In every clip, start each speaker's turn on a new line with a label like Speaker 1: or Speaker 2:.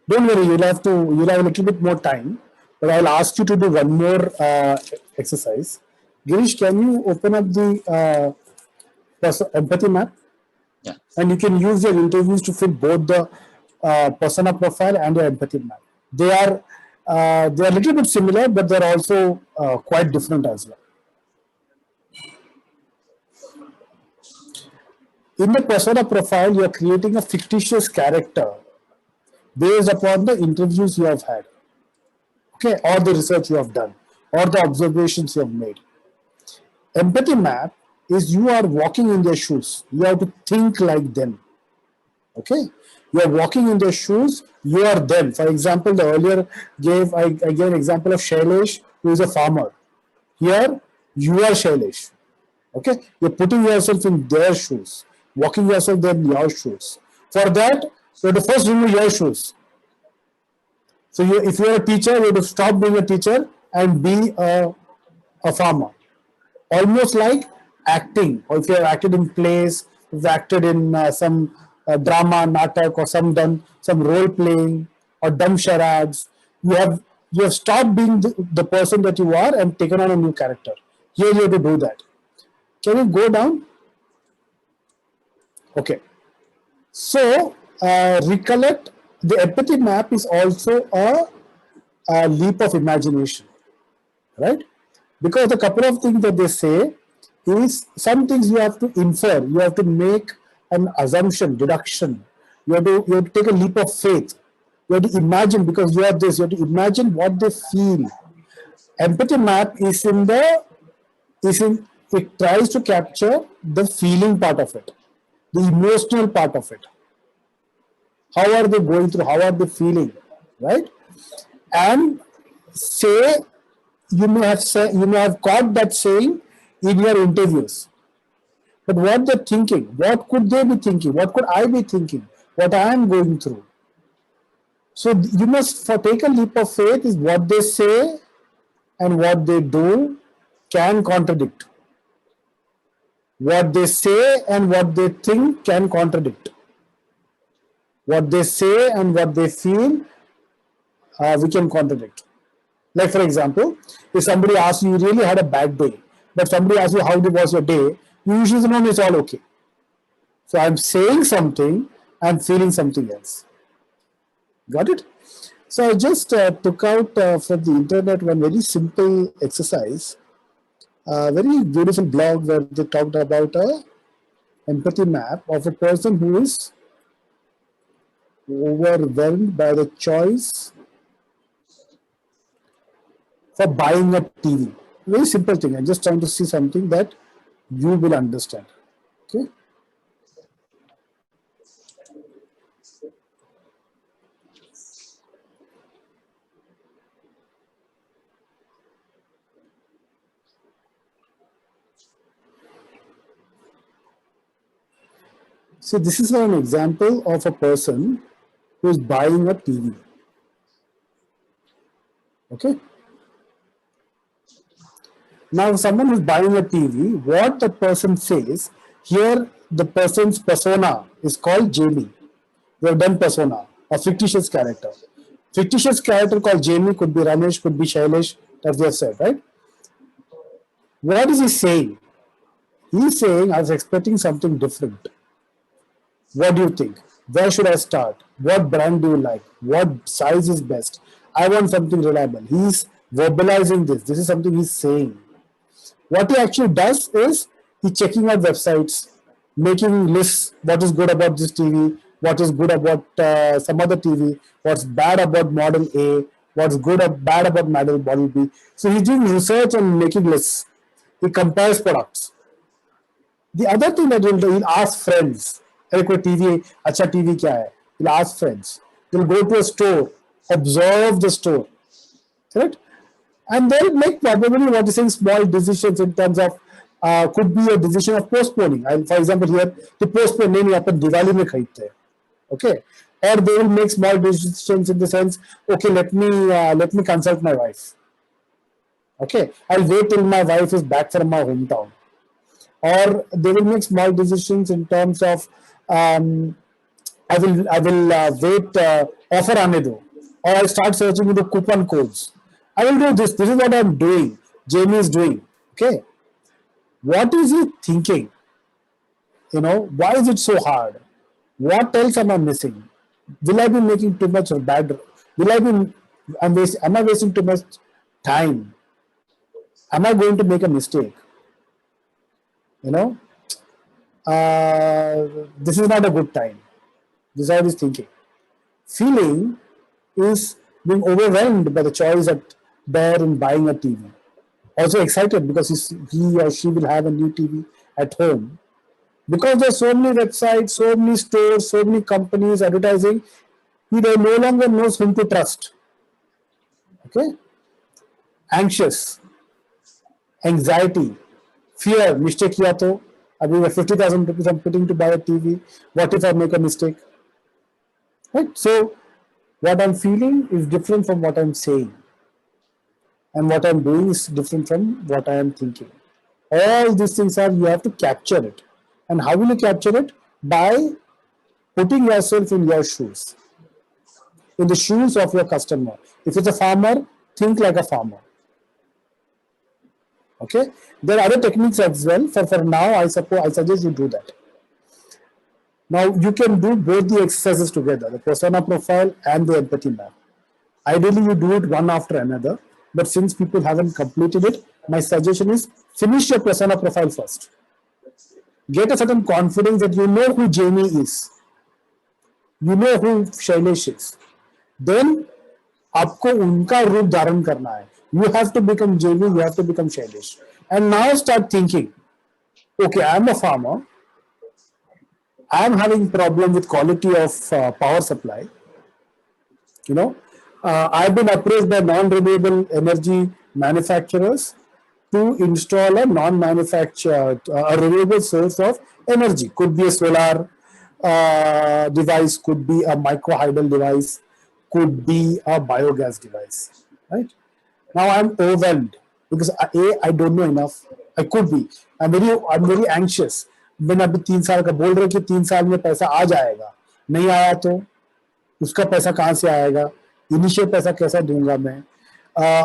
Speaker 1: Don't worry, you'll have a little bit more time, but I'll ask you to do one more exercise. Girish, can you open up the empathy map?
Speaker 2: Yeah.
Speaker 1: And you can use your interviews to fit both the persona profile and your empathy map. They are a little bit similar, but they're also quite different as well. In the persona profile, you are creating a fictitious character based upon the interviews you have had, okay, or the research you have done, or the observations you have made. Empathy map is you are walking in their shoes. You have to think like them. Okay, you are walking in their shoes. You are them. For example, the earlier I gave an example of Shailesh, who is a farmer. Here, you are Shailesh. Okay, you're putting yourself in their shoes, walking yourself in your shoes. For that, you have to first remove your shoes. So if you're a teacher, you have to stop being a teacher and be a farmer. Almost like acting, or if you have acted in plays, you've acted in some drama, natak, or done some role playing or dumb charades. You have stopped being the person that you are and taken on a new character. Here you have to do that. Can you go down? Okay. So recollect, the empathy map is also a leap of imagination, right? Because a couple of things that they say is some things you have to infer, you have to make an assumption, deduction. You have to take a leap of faith. You have to imagine, because you have this, you have to imagine what they feel. Empathy map it tries to capture the feeling part of it, the emotional part of it. How are they going through? How are they feeling? Right? And say you may have caught that saying in your interviews. But what they're thinking, what could they be thinking? What could I be thinking? What I am going through. So you must take a leap of faith is what they say and what they do can contradict. What they say and what they think can contradict. What they say and what they feel, we can contradict. Like for example, if somebody asks you, you really had a bad day, but somebody asks you how was your day, you usually say, no, it's all okay. So I'm saying something, I'm feeling something else. Got it? So I just took out from the internet one very simple exercise, a very beautiful blog where they talked about a empathy map of a person who is overwhelmed by the choice for buying a TV. Very simple thing. I'm just trying to see something that you will understand. Okay. So this is an example of a person who is buying a TV. Okay. Now, someone who's buying a TV, what the person says here, the person's persona is called Jamie. We have done persona, a fictitious character. Fictitious character called Jamie could be Ramesh, could be Shailesh, as we have said, right? What is he saying? He's saying, I was expecting something different. What do you think? Where should I start? What brand do you like? What size is best? I want something reliable. He's verbalizing this. This is something he's saying. What he actually does is he's checking out websites, making lists, what is good about this TV, what is good about some other TV, what's bad about model A, what's good or bad about model B. So he's doing research and making lists. He compares products. The other thing that he'll do, he'll ask friends, अरे कोई TV, अच्छा TV क्या है? He'll ask friends. He'll go to a store, observe the store, correct? And they'll make probably what is saying small decisions in terms of could be a decision of postponing. For example, here to postpone नहीं अपन दिवाली में खरीदते हैं, okay? Or they will make small decisions in the sense, okay, let me consult my wife. Okay, I'll wait till my wife is back from my hometown. Or they will make small decisions in terms of I will wait offer aane do, or I'll start searching into coupon codes. I will do this. This is what I'm doing. Jamie is doing. Okay, what is he thinking? Why is it so hard? What else am I missing? Will I be making too much of bad? Will I be? Am I wasting too much time? Am I going to make a mistake? You know, this is not a good time. This is how he's thinking. Feeling is being overwhelmed by the choice at there in buying a TV. Also excited because he or she will have a new TV at home. Because there's so many websites, so many stores, so many companies advertising, he no longer knows whom to trust. Okay? Anxious, anxiety, fear, mistake kiya to, abhi 50,000 rupees I'm putting to buy a TV. What if I make a mistake? Right? So what I'm feeling is different from what I'm saying. And what I'm doing is different from what I am thinking. All these things are, you have to capture it. And how will you capture it? By putting yourself in your shoes, in the shoes of your customer. If it's a farmer, think like a farmer. Okay. There are other techniques as well. For now, I suggest you do that. Now you can do both the exercises together, the persona profile and the empathy map. Ideally, you do it one after another. But since people haven't completed it, my suggestion is finish your persona profile first. Get a certain confidence that you know who Jamie is. You know who Shailesh is. Then आपको उनका रूप धारण करना है. You have to become Jamie, you have to become Shailesh. And now start thinking, okay, I'm a farmer. I'm having problem with quality of power supply. I've been approached by non-renewable energy manufacturers to install a non-manufactured, a renewable source of energy. Could be a solar device, could be a microhydel device, could be a biogas device. Right? Now I'm overwhelmed because I don't know enough. I could be. I'm very anxious. मैंने अभी 3 साल का बोल रहे कि 3 साल में पैसा आ जाएगा, नहीं आया तो उसका पैसा कहाँ से आएगा, इनिशियल पैसा कैसा दूंगा मैं.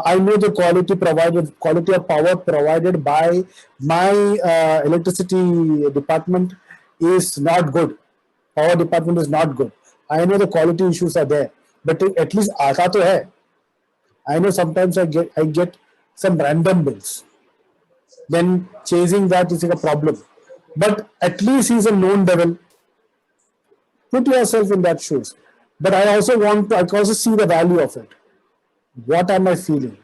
Speaker 1: I know the quality of power provided by my electricity department is not good. Power department is not good. I know the quality issues are there, but at least आता तो है. I know sometimes I get some random bills. Then chasing that is like a problem. But at least he's a known devil. Put yourself in that shoes. But I also see the value of it. What am I feeling?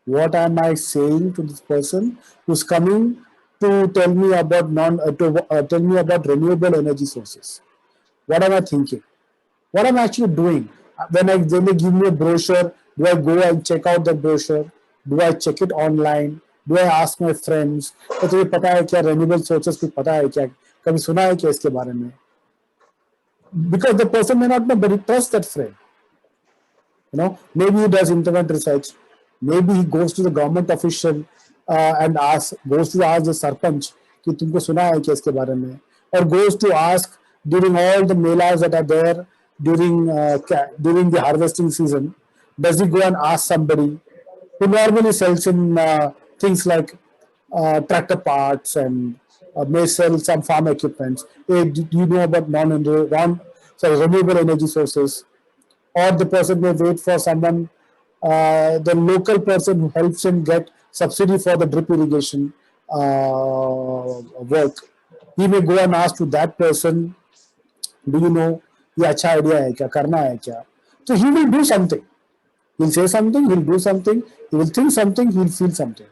Speaker 1: What am I saying to this person who's coming to tell me about renewable energy sources? What am I thinking? What am I actually doing? When they give me a brochure, do I go and check out the brochure? Do I check it online? Do I ask my friends? तो तुझे पता है क्या renewable sources कुछ पता है क्या? कभी सुना है क्या इसके बारे में? Because the person may not know, but he trusts that friend. Maybe he does internet research. Maybe he goes to the government official and goes to ask the sarpanch कि तुमको सुना है क्या इसके बारे में? Or goes to ask during all the melas that are there during the harvesting season. Does he go and ask somebody who normally sells in things like tractor parts and may sell some farm equipment? Hey, do you know about renewable energy sources? Or the person may wait for someone, the local person who helps him get subsidy for the drip irrigation work. He may go and ask to that person, do you know, ये अच्छा idea है क्या, करना है क्या? So he will do something. He'll say something, he'll do something, he will think something, he'll feel something.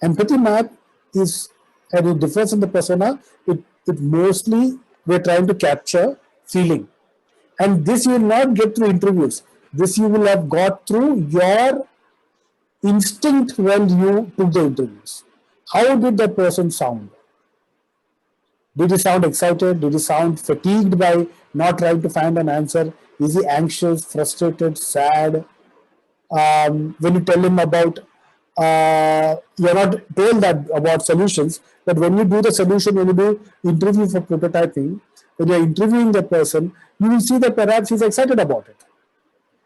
Speaker 1: Empathy map is, and it differs in the persona, it mostly we're trying to capture feeling. And this you will not get through interviews. This you will have got through your instinct when you took the interviews. How did that person sound? Did he sound excited? Did he sound fatigued by not trying to find an answer? Is he anxious, frustrated, sad? When you tell him about, you're not told that about solutions, but when you do the solution, when you do interview for prototyping, when you're interviewing the person, you will see that perhaps he's excited about it,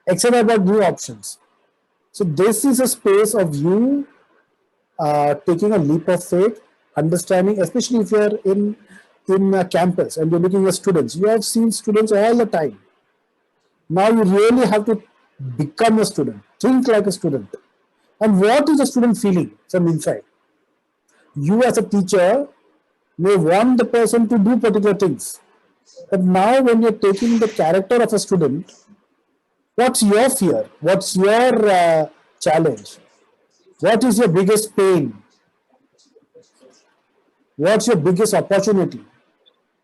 Speaker 1: excited about new options. So this is a space of you taking a leap of faith, understanding, especially if you're in a campus and you're looking at students. You have seen students all the time. Now you really have to become a student, think like a student. And what is the student feeling from inside? You as a teacher may want the person to do particular things. But now when you're taking the character of a student, what's your fear? What's your challenge? What is your biggest pain? What's your biggest opportunity?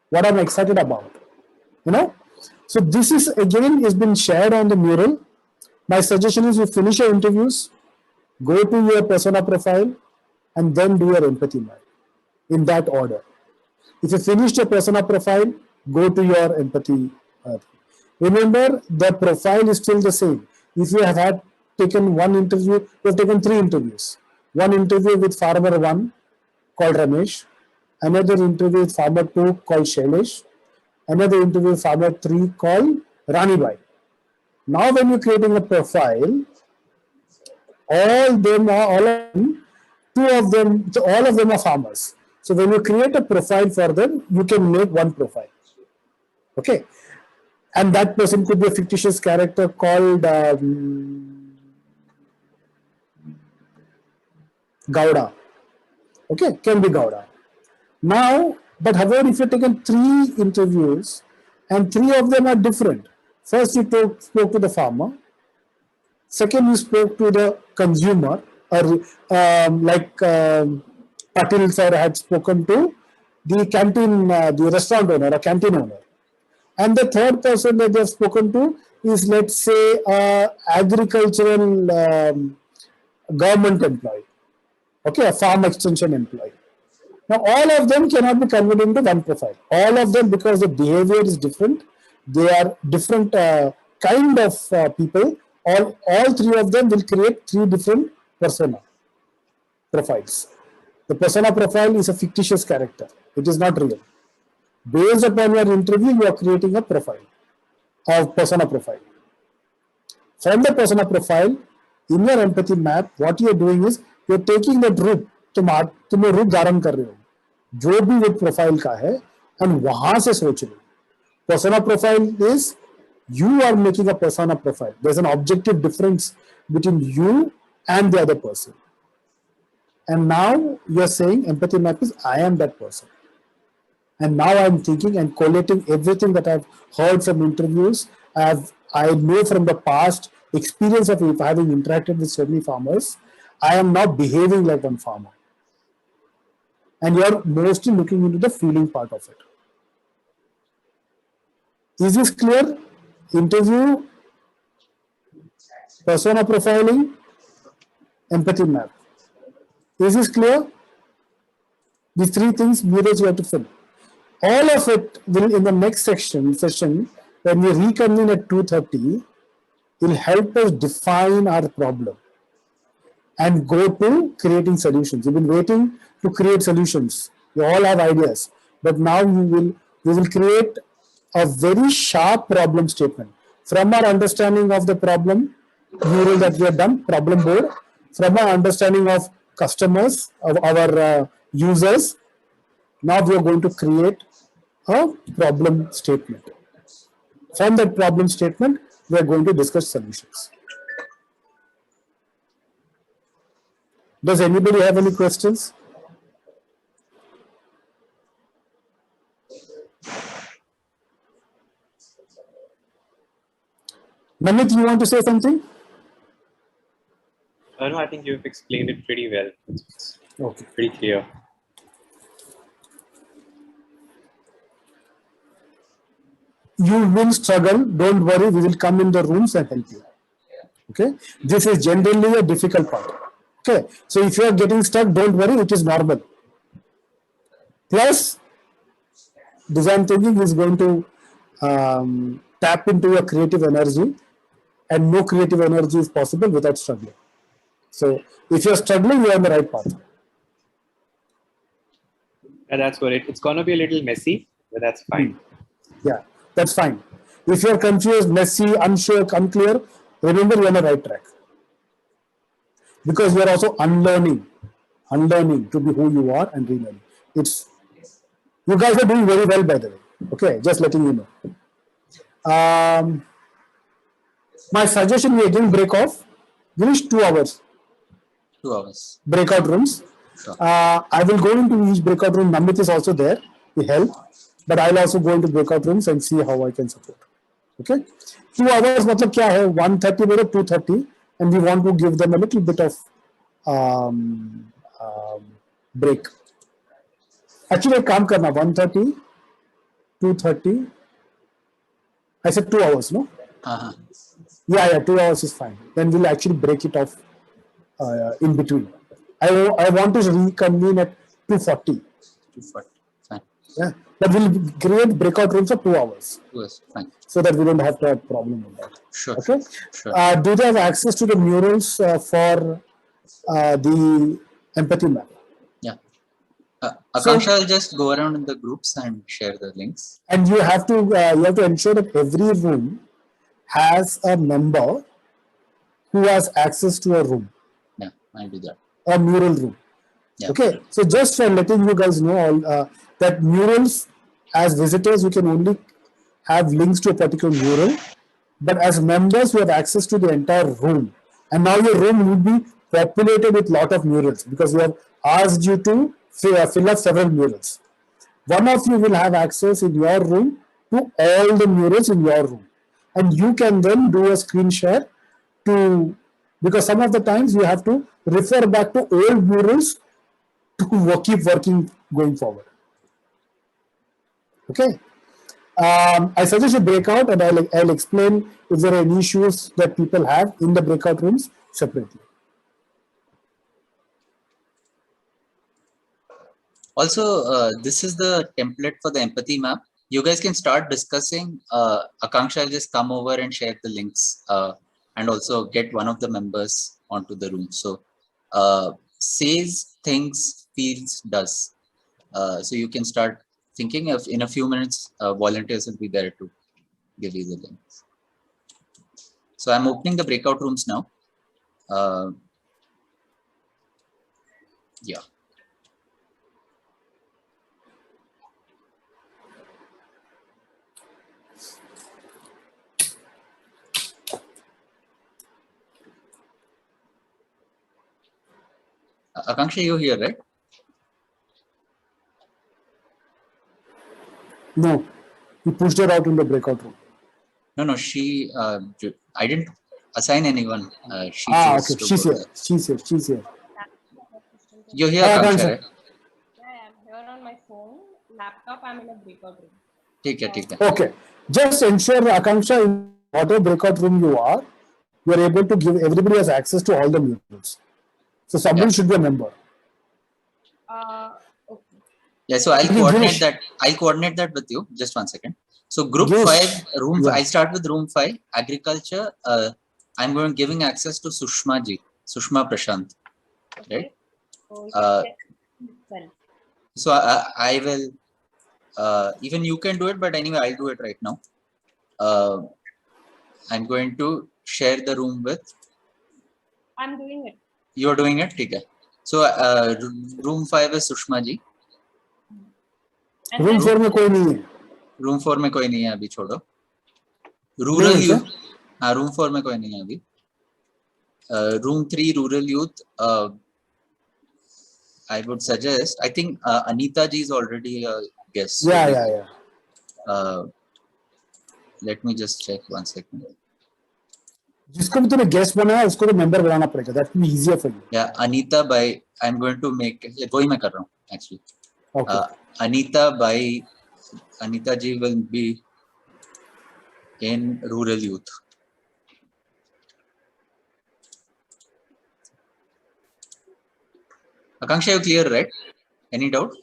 Speaker 1: What I'm excited about? You know? So this is again has been shared on the mural. My suggestion is you finish your interviews, go to your persona profile, and then do your empathy map in that order. If you finished your persona profile, go to your empathy. Remember, the profile is still the same. If you have had taken one interview, you have taken 3 interviews. One interview with farmer 1 called Ramesh, another interview with farmer 2 called Shailesh, another interview with farmer 3 called Ranibai. Now when you're creating a profile, all of them, all of them are farmers. So when you create a profile for them, you can make one profile. Okay. And that person could be a fictitious character called Gowda. Okay, can be Gowda. Now, but however, if you've taken 3 interviews and 3 of them are different. First, you spoke to the farmer. Second, you spoke to the consumer, or like Patil sir had spoken to the canteen, the restaurant owner or canteen owner. And the third person that they have spoken to is, let's say, agricultural government employee, okay, a farm extension employee. Now, all of them cannot be converted into one profile. All of them, because the behavior is different, they are different kind of people. All 3 of them will create 3 different persona profiles. The persona profile is a fictitious character. It is not real. Based upon your interview, you are creating a profile, a persona profile. From the persona profile, in your empathy map, what you are doing is, you are taking that रूप, तुम रूप धारण कर रहे हो, जो भी वो प्रोफाइल का है, and वहां से सोच रहे हो. Persona profile is, you are making a persona profile. There's an objective difference between you and the other person. And now you're saying empathy map is, I am that person. And now I'm thinking and collating everything that I've heard from interviews. I know from the past experience of having interacted with so many farmers, I am now behaving like one farmer. And you're mostly looking into the feeling part of it. Is this clear? Interview, persona profiling, empathy map. Is this clear? These 3 things mirrors you have to fill. All of it will, in the next session, when we reconvene at 2:30, will help us define our problem and go to creating solutions. You've been waiting to create solutions. You all have ideas, but now we will create a very sharp problem statement from our understanding of the problem mural that we have done, problem board, from our understanding of customers, of our users. Now we are going to create a problem statement. From that problem statement, we are going to discuss solutions. Does anybody have any questions? Namit, you want to say something?
Speaker 2: No, I think you've explained it pretty well. It's
Speaker 1: okay.
Speaker 2: Pretty clear.
Speaker 1: You will struggle. Don't worry. We will come in the rooms and help you. Okay. This is generally a difficult part. Okay. So if you are getting stuck, don't worry. It is normal. Plus, design thinking is going to tap into your creative energy, and no creative energy is possible without struggling. So if you're struggling, you're on the right path.
Speaker 2: And that's what it's going to be a little messy, but that's fine.
Speaker 1: Yeah, that's fine. If you're confused, messy, unsure, unclear, remember you're on the right track. Because you're also unlearning to be who you are and relearning. It's you guys are doing very well, by the way. Okay, just letting you know. My suggestion: we again break off. Finish 2 hours
Speaker 3: 2 hours.
Speaker 1: breakout rooms.
Speaker 3: Sure.
Speaker 1: I will go into each breakout room. Namit is also there to help, but I'll also go into breakout rooms and see how I can support. Okay, 2 hours. मतलब क्या है? 1:30 बोलो 2:30, and we want to give them a little bit of break. Actually, एक काम करना 1:30, 2:30. I said 2 hours, no?
Speaker 3: Uh-huh.
Speaker 1: Yeah, 2 hours is fine. Then we'll actually break it off in between. I want to reconvene at 2:40.
Speaker 3: 2:40. Fine.
Speaker 1: Yeah, but we'll create breakout rooms for 2 hours
Speaker 3: 2 hours. Fine.
Speaker 1: so that we don't have to have problem with that.
Speaker 3: Sure.
Speaker 1: Okay.
Speaker 3: Sure.
Speaker 1: Do they have access to the murals for the empathy map?
Speaker 3: Yeah. Akanksha will just go around in the groups and share the links.
Speaker 1: And you have to ensure that every room has a member who has access to a room,
Speaker 3: Yeah, I'll do that.
Speaker 1: a mural room.
Speaker 3: Yeah.
Speaker 1: Okay, so just for letting you guys know all, that murals, as visitors, you can only have links to a particular mural, but as members, you have access to the entire room. And now your room will be populated with lot of murals because we have asked you to fill up several murals. One of you will have access in your room to all the murals in your room, and you can then do a screen share to, because some of the times you have to refer back to old murals to keep working going forward. Okay. I suggest you break out, and I'll explain if there are any issues that people have in the breakout rooms separately.
Speaker 3: Also, this is the template for the empathy map. You guys can start discussing. Akanksha will just come over and share the links and also get one of the members onto the room. So says, thinks, feels, does. So you can start thinking of in a few minutes, volunteers will be there to give you the links. So I'm opening the breakout rooms now. Yeah. Akanksha, you're here, right?
Speaker 1: No, you pushed her out in the breakout room.
Speaker 3: No, she. I didn't assign anyone. She
Speaker 1: Okay,
Speaker 3: chose to
Speaker 1: she's
Speaker 3: go
Speaker 1: here.
Speaker 3: there.
Speaker 1: She's here.
Speaker 3: You're here,
Speaker 1: Akanksha,
Speaker 3: Akanksha, right?
Speaker 4: Yeah, I'm here on my phone. Laptop, I'm in a breakout room.
Speaker 3: Take care.
Speaker 1: Okay, just ensure, Akanksha, in whatever breakout room you are able to give, everybody has access to all the murals. So somebody should be a member.
Speaker 4: Okay.
Speaker 3: Yeah, so I'll
Speaker 1: Please
Speaker 3: coordinate
Speaker 1: finish.
Speaker 3: that. I'll coordinate that with you. Just 1 second. So group
Speaker 1: Yes.
Speaker 3: 5, room.
Speaker 1: Yeah.
Speaker 3: I start with room 5, agriculture. I'm going giving access to Sushma ji, Sushma Prashant, right?
Speaker 4: So,
Speaker 3: So I will. Even you can do it, but anyway, I'll do it right now. I'm going to share the room with.
Speaker 4: I'm doing it.
Speaker 3: You're doing it, okay? So room 5 is Sushma ji.
Speaker 4: And
Speaker 1: Room
Speaker 4: then
Speaker 1: 4 में कोई नहीं है.
Speaker 3: Room 4 में कोई नहीं है अभी, छोड़ो. रूरल यूथ, हाँ रूम 4 में कोई नहीं है अभी. Room 3 rural youth, I would suggest, I think Anita ji is already a guest.
Speaker 1: Yeah.
Speaker 3: Let me just check 1 second.
Speaker 1: जिसको भी तूने गेस्ट बनाया उसको तो मेंबर बनाना पड़ेगा. That will be easier for you.
Speaker 3: Yeah, Anita by, I'm going to make, वही मैं कर रहा हूँ actually.
Speaker 1: Okay.
Speaker 3: Anita ji will be in rural youth. Akanksha, you clear, right? Any doubt?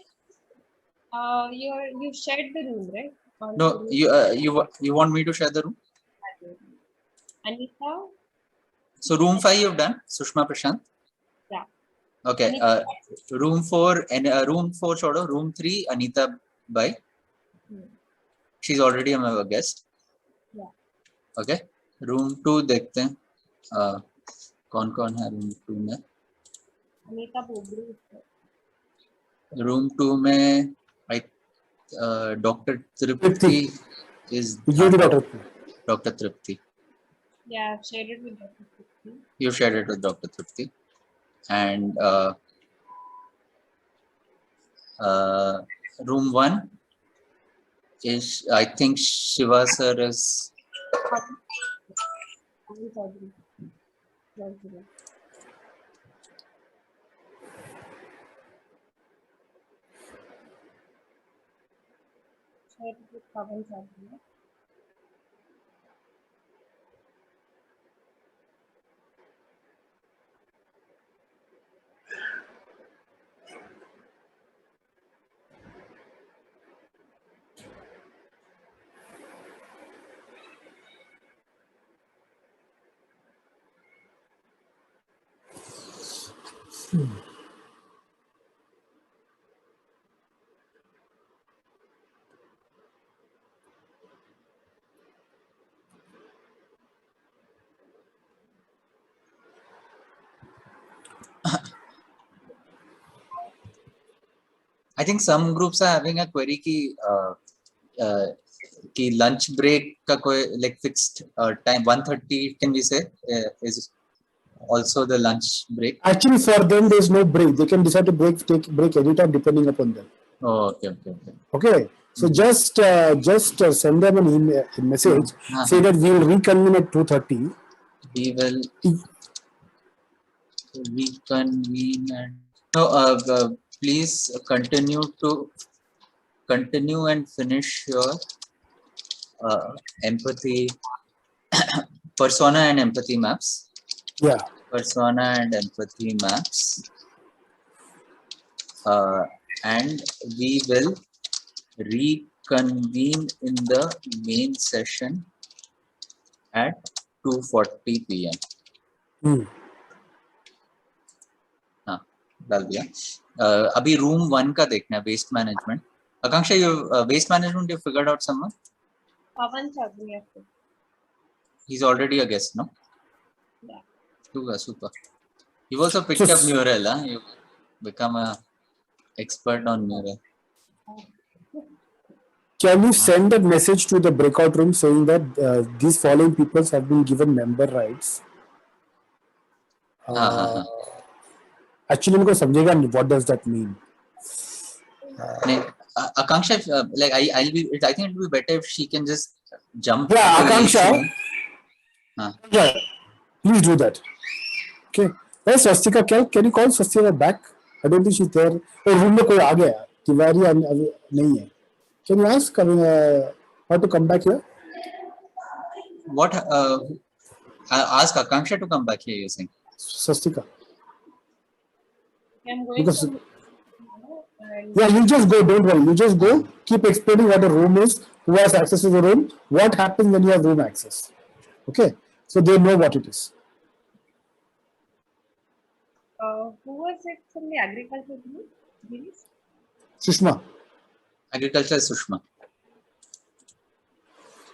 Speaker 4: you shared the room, right?
Speaker 3: No, you want me to share the room?
Speaker 4: Anita?
Speaker 3: So room 5 you've done, Sushma Prashant.
Speaker 4: Yeah.
Speaker 3: Okay. Room 4 and room 4 छोड़ो, room 3 Anita by. she's already a guest.
Speaker 4: Yeah.
Speaker 3: Okay. Room 2 देखते हैं कौन कौन है room 2 में.
Speaker 4: Anita Bobri is there.
Speaker 3: Room 2 में Dr. Tripti is
Speaker 1: You do Dr.
Speaker 3: Dr. Tripti.
Speaker 4: Yeah, I've shared it with Dr. Tripti.
Speaker 3: You shared it with Dr. Tripti. And room 1 is, I think Shiva sir is.
Speaker 4: Pawan Chaudhary. Yes, yes. Shared it with Pawan Chaudhary.
Speaker 3: I think some groups are having a query कि lunch break का कोई like fixed time 1:30 can we say is also the lunch break.
Speaker 1: Actually, for them, there is no break. They can decide to take break anytime depending upon them.
Speaker 3: Oh, okay.
Speaker 1: Okay. So just send them an email, a message, say that we will reconvene at 2:30.
Speaker 3: We will reconvene and no, please continue and finish your empathy persona and empathy maps.
Speaker 1: Yeah.
Speaker 3: Persona and empathy maps. And we will reconvene in the main session at 2:40 p.m. हाँ डाल दिया. अभी room 1 का देखना है waste management. Akanksha, you waste management you figured out someone?
Speaker 4: Pawan Chaudhary, I think.
Speaker 3: He's already a guest, no?
Speaker 4: Yeah.
Speaker 3: Super. You also picked up Mural, huh? You become a expert on Mural.
Speaker 1: Can you send a message to the breakout room saying that these following people have been given member rights? Actually, उनको समझेगा नहीं. What does that mean?
Speaker 3: Akanksha, like I think it will be better if she can just jump.
Speaker 1: Yeah,
Speaker 3: to
Speaker 1: Akanksha.
Speaker 3: each room.
Speaker 1: Yeah, please do that. Okay. Hey, Swastika, can you call Swastika back? I don't think she's there. Oh, room में कोई आ गया. तिवारी नहीं है. Can you ask her to come back here?
Speaker 3: What? Ask Akanksha to come back here. You're saying?
Speaker 1: Swastika.
Speaker 4: I'm going
Speaker 1: Because,
Speaker 4: to. And
Speaker 1: yeah, you just go. Don't worry. You just go. Keep explaining what a room is, who has access to the room, what happens when you have room access. Okay. So they know what it is.
Speaker 4: who was it from the agriculture group? Girish?
Speaker 1: Sushma.
Speaker 3: Agriculture is Sushma.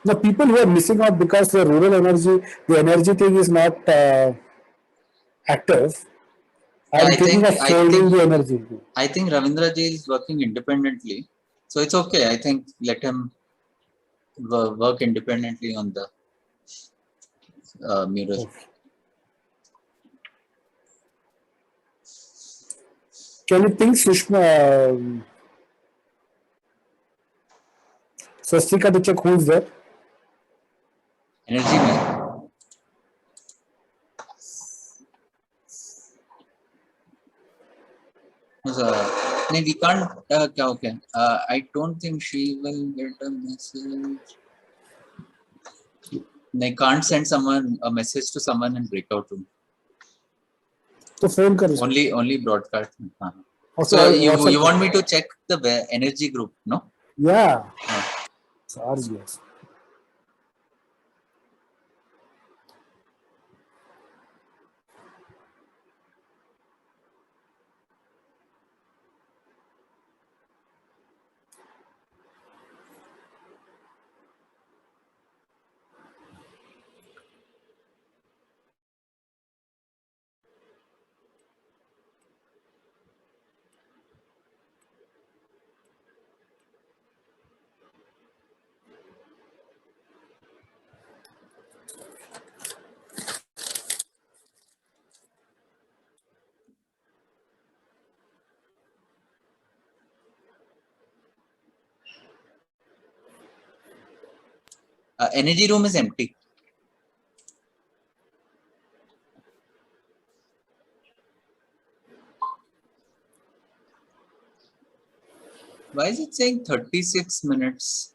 Speaker 1: The people who are missing out because the rural energy, the energy thing is not active. I'm thinking of folding the energy.
Speaker 3: I think Ravindra ji is working independently, so it's okay. I think let him work independently on the mural.
Speaker 1: Okay. Can you think Sushma, Swastika to check who is there?
Speaker 3: Energy में. No, we can't. Okay. I don't think she will get a message. They can't send someone a message to someone in breakout room.
Speaker 1: तो phone कर इसको.
Speaker 3: Only broadcast.
Speaker 1: Also,
Speaker 3: So you want me to check the energy group, no?
Speaker 1: Yeah. It's RGS.
Speaker 3: Energy room is empty. Why is it saying 36 minutes?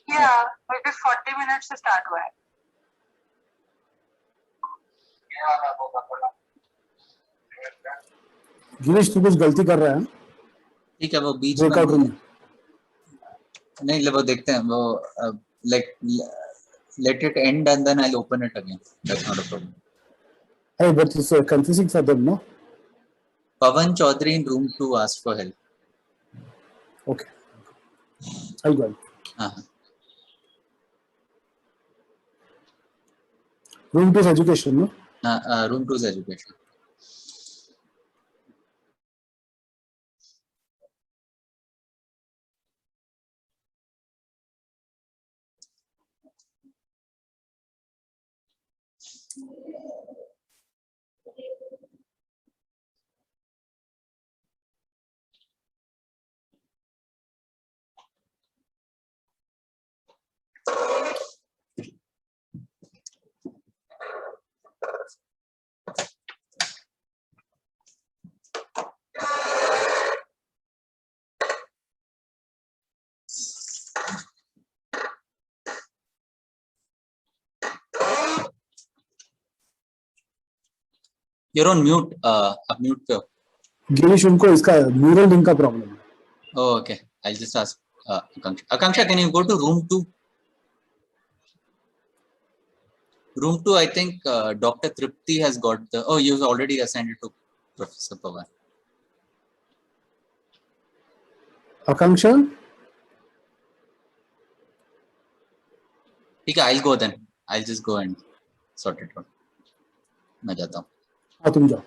Speaker 5: Yeah, maybe 40 minutes to start with.
Speaker 1: Girish तू कुछ गलती कर रहा है
Speaker 3: ठीक है वो बीच में
Speaker 1: ब्रेकआउट रूम में
Speaker 3: नहीं वो देखते हैं वो like let it end and then I'll open it again. That's not a problem.
Speaker 1: Hey, but it's confusing for them, no?
Speaker 3: Pavan Chaudhary in room 2 asked for help.
Speaker 1: Okay. I'll go.
Speaker 3: Uh-huh.
Speaker 1: Room 2 is education, no?
Speaker 3: Room 2 is education. You're on mute. आप mute पे हो.
Speaker 1: गिरीश उनको इसका neural link का problem है.
Speaker 3: Oh, okay. I'll just ask Akanksha. Akanksha, can you go to room 2? Room 2, I think Dr. Tripti has got the. Oh, you've already assigned it to Professor Pavan.
Speaker 1: Akanksha?
Speaker 3: ठीक है, I'll go then. I'll just go and sort it out. मैं जाता हूँ.
Speaker 1: हाँ तुम जाओ.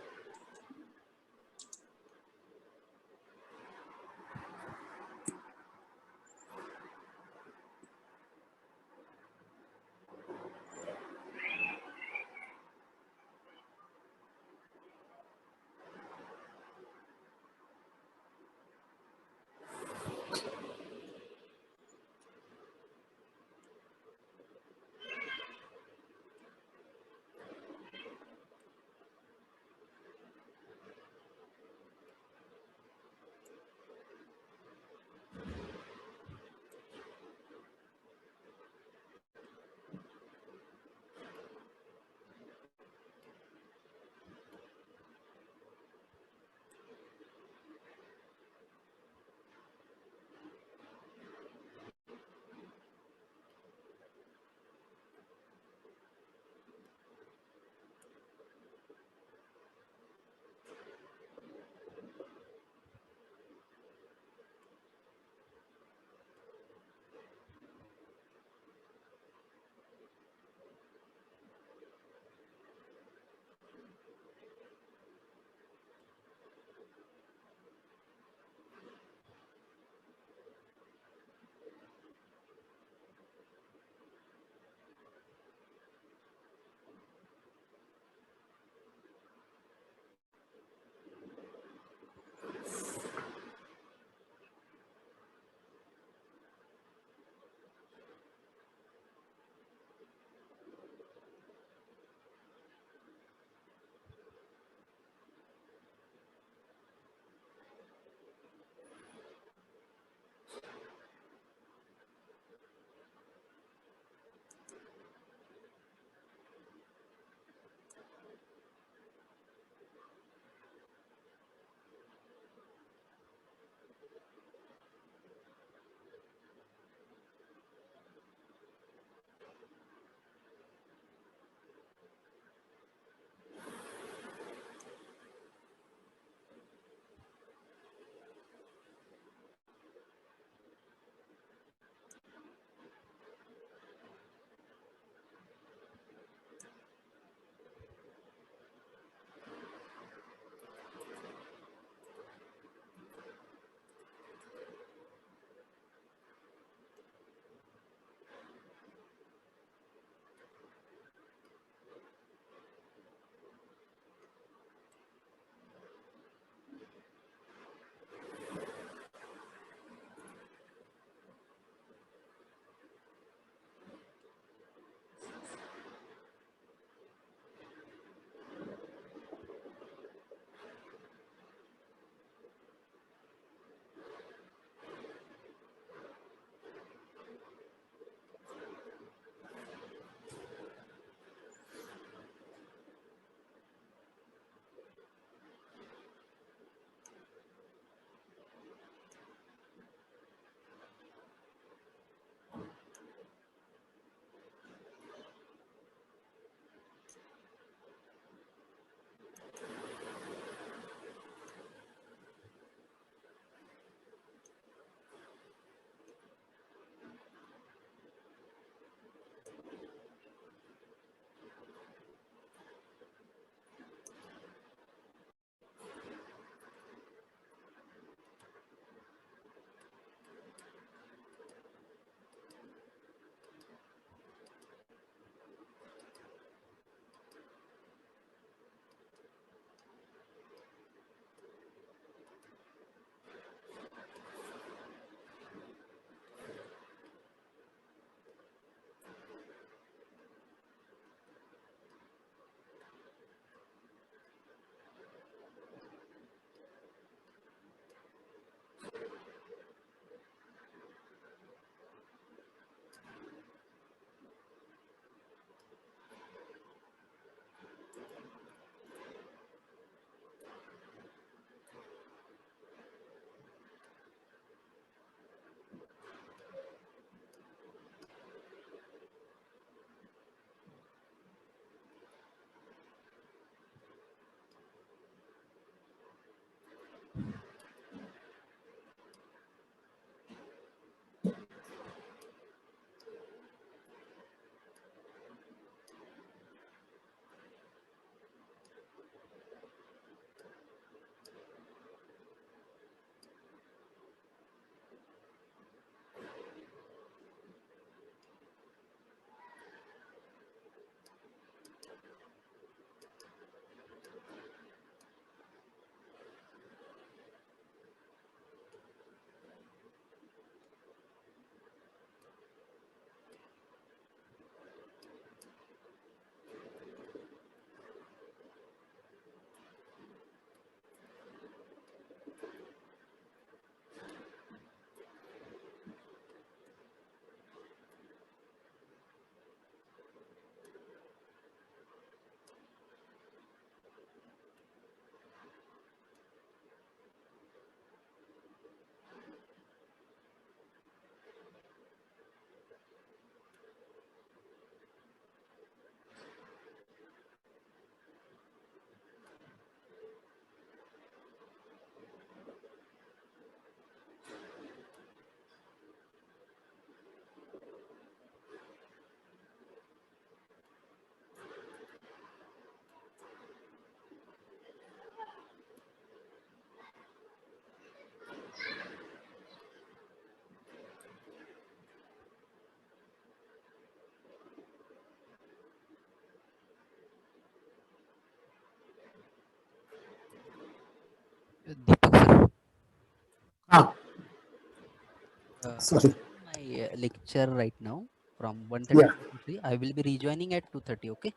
Speaker 1: Sorry.
Speaker 6: My lecture right now from 1:30
Speaker 1: Yeah.
Speaker 6: to 3. I will be rejoining at 2:30. Okay.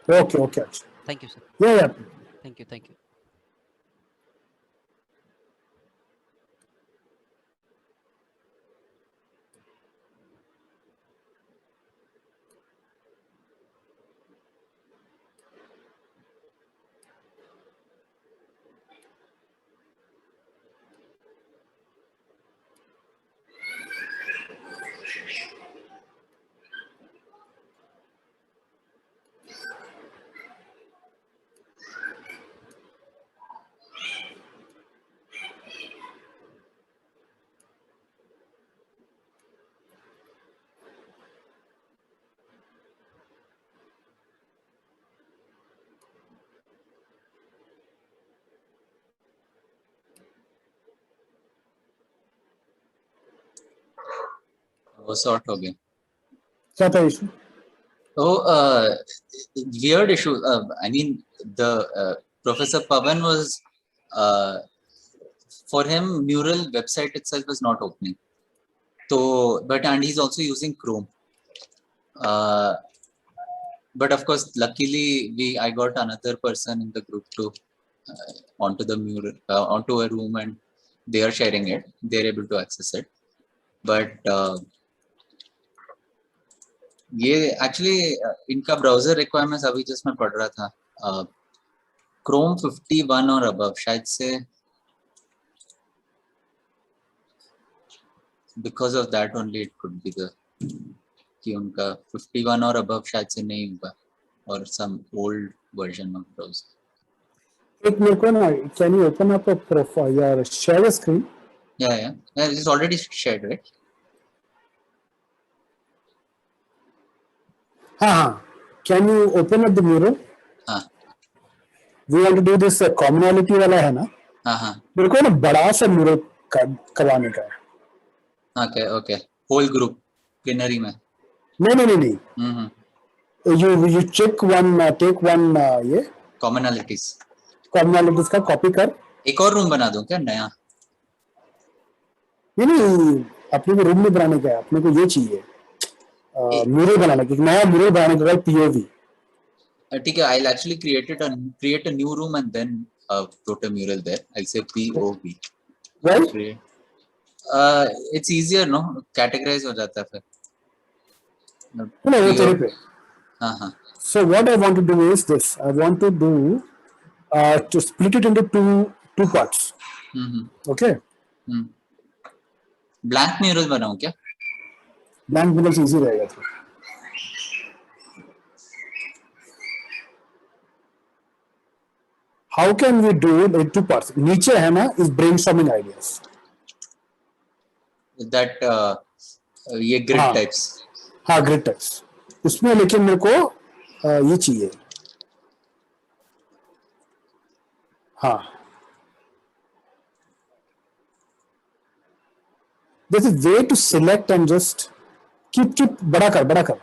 Speaker 1: Okay. Okay. Akshay.
Speaker 6: Thank you, sir.
Speaker 1: Yeah. Yeah.
Speaker 6: Thank you. Thank you.
Speaker 3: वो sort हो गया.
Speaker 1: क्या था issue?
Speaker 3: Oh, weird issue. I mean, the Professor Pavan was for him Mural website itself is not opening. So, and he's also using Chrome. But of course, luckily I got another person in the group to onto the Mural onto a room, and they are sharing it. They're able to access it. But ये actually इनका browser requirements अभी just मैं पढ़ रहा था. Chrome 51 और above शायद से because of that only it could be the कि उनका 51 और above शायद से नहीं होगा or some old version of browser.
Speaker 1: एक मेरे को ना, can you open up a profile or share a screen?
Speaker 3: Yeah, it's already shared, right?
Speaker 1: हाँ. Can you open up the mural?
Speaker 3: हाँ
Speaker 1: We want to do this commonality वाला है ना?
Speaker 3: हाँ
Speaker 1: मेरे को ना बड़ा सा mural करवाने का है.
Speaker 3: okay whole group plenary में.
Speaker 1: नहीं. You check one, take one ये
Speaker 3: commonalities.
Speaker 1: commonalities का copy कर.
Speaker 3: एक और रूम बना दूं क्या नया?
Speaker 1: नहीं, अपने को रूम में बनाने का है, अपने को ये चाहिए mural बनाने का, नया mural बनाने का POV.
Speaker 3: ठीक है, I'll actually create a new room and then put a mural there. I'll say POV.
Speaker 1: Right?
Speaker 3: It's easier, no? Categorize हो जाता है फिर.
Speaker 1: No, वो तेरे पे.
Speaker 3: हाँ.
Speaker 1: So what I want to do is this. I want to do to split it into two parts. Okay.
Speaker 3: Blank mural बनाऊं क्या?
Speaker 1: Blank mural easy रहेगा तो. How can we do it in two parts? नीचे है ना is brainstorming ideas.
Speaker 3: That ये grid
Speaker 1: हाँ.
Speaker 3: types.
Speaker 1: हाँ, grid types. उसमें लेकिन मेरे को ये चाहिए. हाँ. This is way to select and just keep बड़ा कर.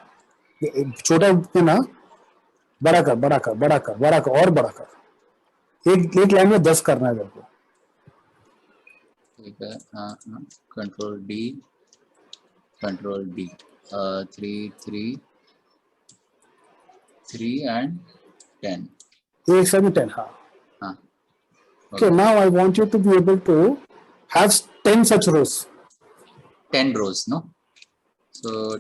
Speaker 1: छोटा पे ना बड़ा कर और बड़ा कर. एक लाइन में 10 करना है देखो.
Speaker 3: ठीक है. हाँ. Control D. 3 and 10.
Speaker 1: एक साथ में 10. हाँ. Okay, now I want you to be able to have 10 such rows.
Speaker 3: 10 rows, no? So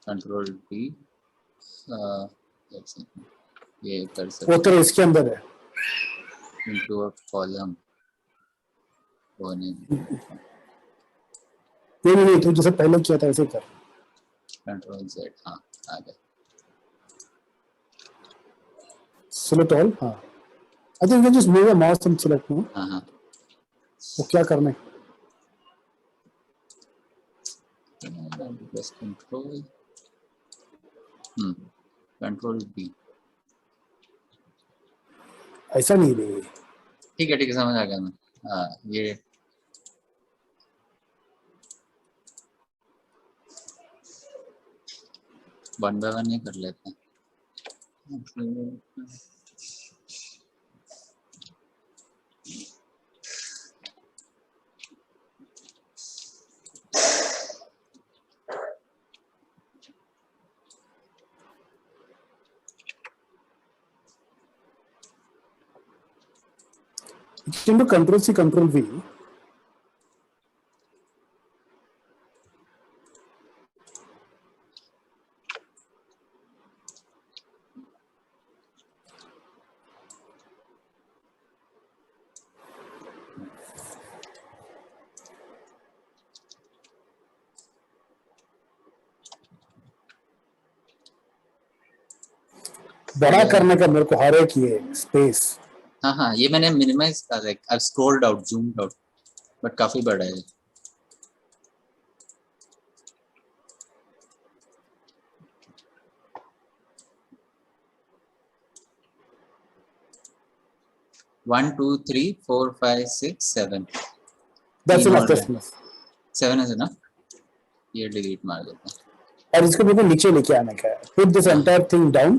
Speaker 3: Control D. ये कर सकते.
Speaker 1: वो तेरे इसके अंदर है.
Speaker 3: Into a column.
Speaker 1: नहीं तो जैसे पहले किया था ऐसे कर.
Speaker 3: Control Z. हाँ आ गया.
Speaker 1: Select all. हाँ. I think you can just move a mouse and select. No?
Speaker 3: हाँ.
Speaker 1: वो क्या करना है?
Speaker 3: Press Control. Control B.
Speaker 1: ऐसा नहीं है.
Speaker 3: ठीक है समझ आ गया मैं. हाँ ये वन बाय वन ही कर लेते हैं.
Speaker 1: switch into Control C, Control V. बड़ा करने का मेरे को हर एक ये स्पेस
Speaker 3: हाँ, ये मैंने मिनिमाइज कर, like I scrolled out, zoomed out, but काफी बड़ा है। One, two, three, four, five, six, seven.
Speaker 1: that's
Speaker 3: तीन
Speaker 1: enough,
Speaker 3: और
Speaker 1: that's
Speaker 3: है।
Speaker 1: enough.
Speaker 3: 7 is enough. ये डिलीट मार देता हूँ।
Speaker 1: और इसको मेरे को नीचे लेके आने का है, put this entire thing down.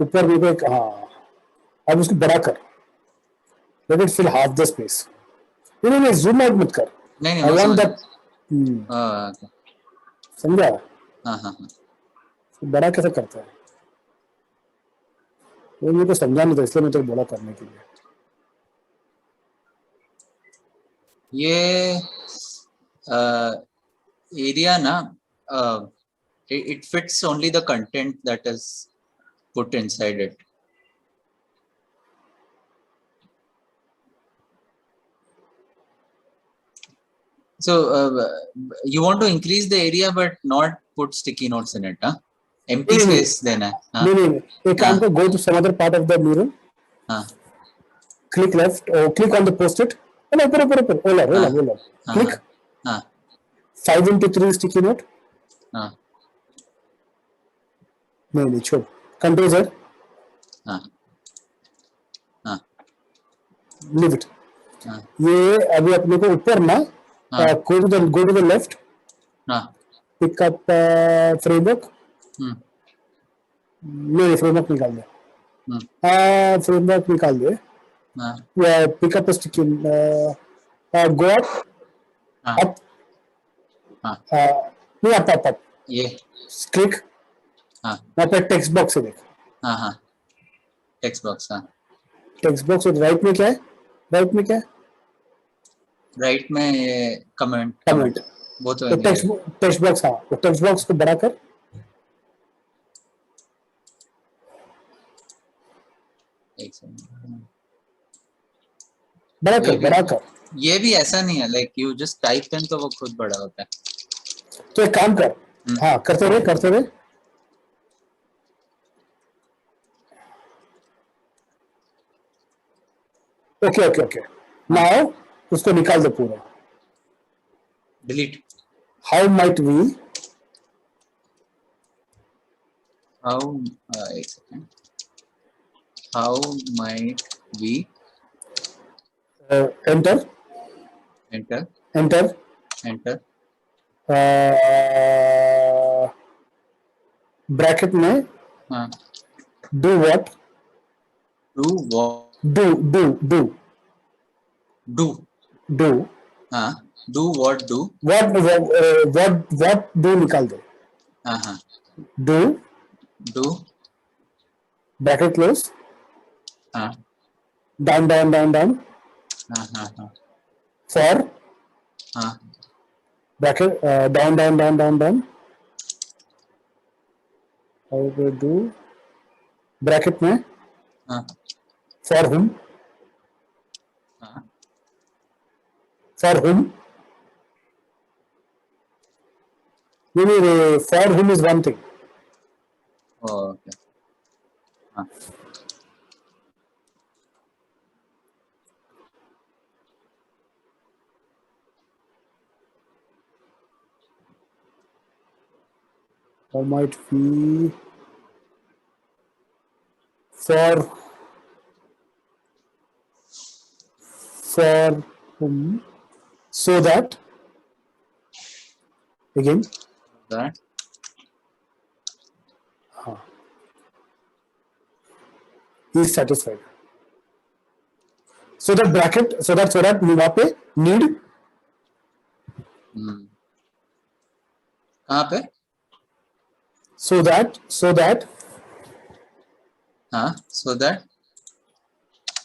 Speaker 1: ऊपर मेरे को एक, हाँ अब उसको बड़ा कर, let it fill half the space. नहीं zoom out मत कर,
Speaker 3: नहीं
Speaker 1: I
Speaker 3: वो
Speaker 1: want
Speaker 3: समझ
Speaker 1: that.
Speaker 3: हाँ
Speaker 1: समझा?
Speaker 3: हाँ
Speaker 1: बड़ा कैसे करता है वो मेरे को समझा नहीं था, इसलिए मैं तो बड़ा करने के लिए।
Speaker 3: ये एरिया ना, it fits only the content that is put inside it. So you want to increase the area but not put sticky notes in it, huh? Empty
Speaker 1: नहीं,
Speaker 3: space देना है, हाँ?
Speaker 1: नहीं एक काम को, go to some other part of the mirror,
Speaker 3: हाँ
Speaker 1: click left or click on the post-it, ऊपर roller, click
Speaker 3: हाँ
Speaker 1: 5x3 sticky note,
Speaker 3: हाँ
Speaker 1: नहीं छोड़, Control Z,
Speaker 3: हाँ हाँ
Speaker 1: leave it.
Speaker 3: हाँ
Speaker 1: ये अभी अपने को ऊपर ना, go to the left,
Speaker 3: हाँ
Speaker 1: pick up framework, नहीं framework निकाल दे, framework निकाल दे, pick up a sticky, go up, up, नहीं up,
Speaker 3: ये
Speaker 1: click,
Speaker 3: हाँ
Speaker 1: यहाँ पे text box है देख,
Speaker 3: हाँ text box, हाँ
Speaker 1: text box और right में क्या है,
Speaker 3: right में ये comment वो तो
Speaker 1: तो text box, हाँ तो text box को बड़ा कर, बड़ा कर,
Speaker 3: ये भी ऐसा नहीं है, like you just type in तो वो खुद बड़ा होता है।
Speaker 1: तो एक काम कर, हाँ करते रहे, ओके नाउ उसको निकाल दे पूरा,
Speaker 3: delete.
Speaker 1: हाउ माइट वी,
Speaker 3: एक second, how might we
Speaker 1: enter
Speaker 3: enter
Speaker 1: bracket में
Speaker 3: हाँ
Speaker 1: डू व्हाट, डू
Speaker 3: हाँ do what do
Speaker 1: what do निकाल दे,
Speaker 3: हाँ
Speaker 1: डू ब्रैकेट क्लोज,
Speaker 3: हाँ
Speaker 1: डाउन
Speaker 3: हाँ
Speaker 1: फॉर
Speaker 3: हाँ
Speaker 1: ब्रैकेट डाउन और डू ब्रैकेट में
Speaker 3: हाँ
Speaker 1: फॉर हुम,
Speaker 3: हाँ
Speaker 1: नहीं फॉर हुम इज वन थिंग,
Speaker 3: okay हाँ
Speaker 1: how might we for whom, so that again
Speaker 3: that
Speaker 1: he is satisfied, so that bracket, so that वहाँ पे need
Speaker 3: कहाँ पे,
Speaker 1: so that
Speaker 3: हाँ so that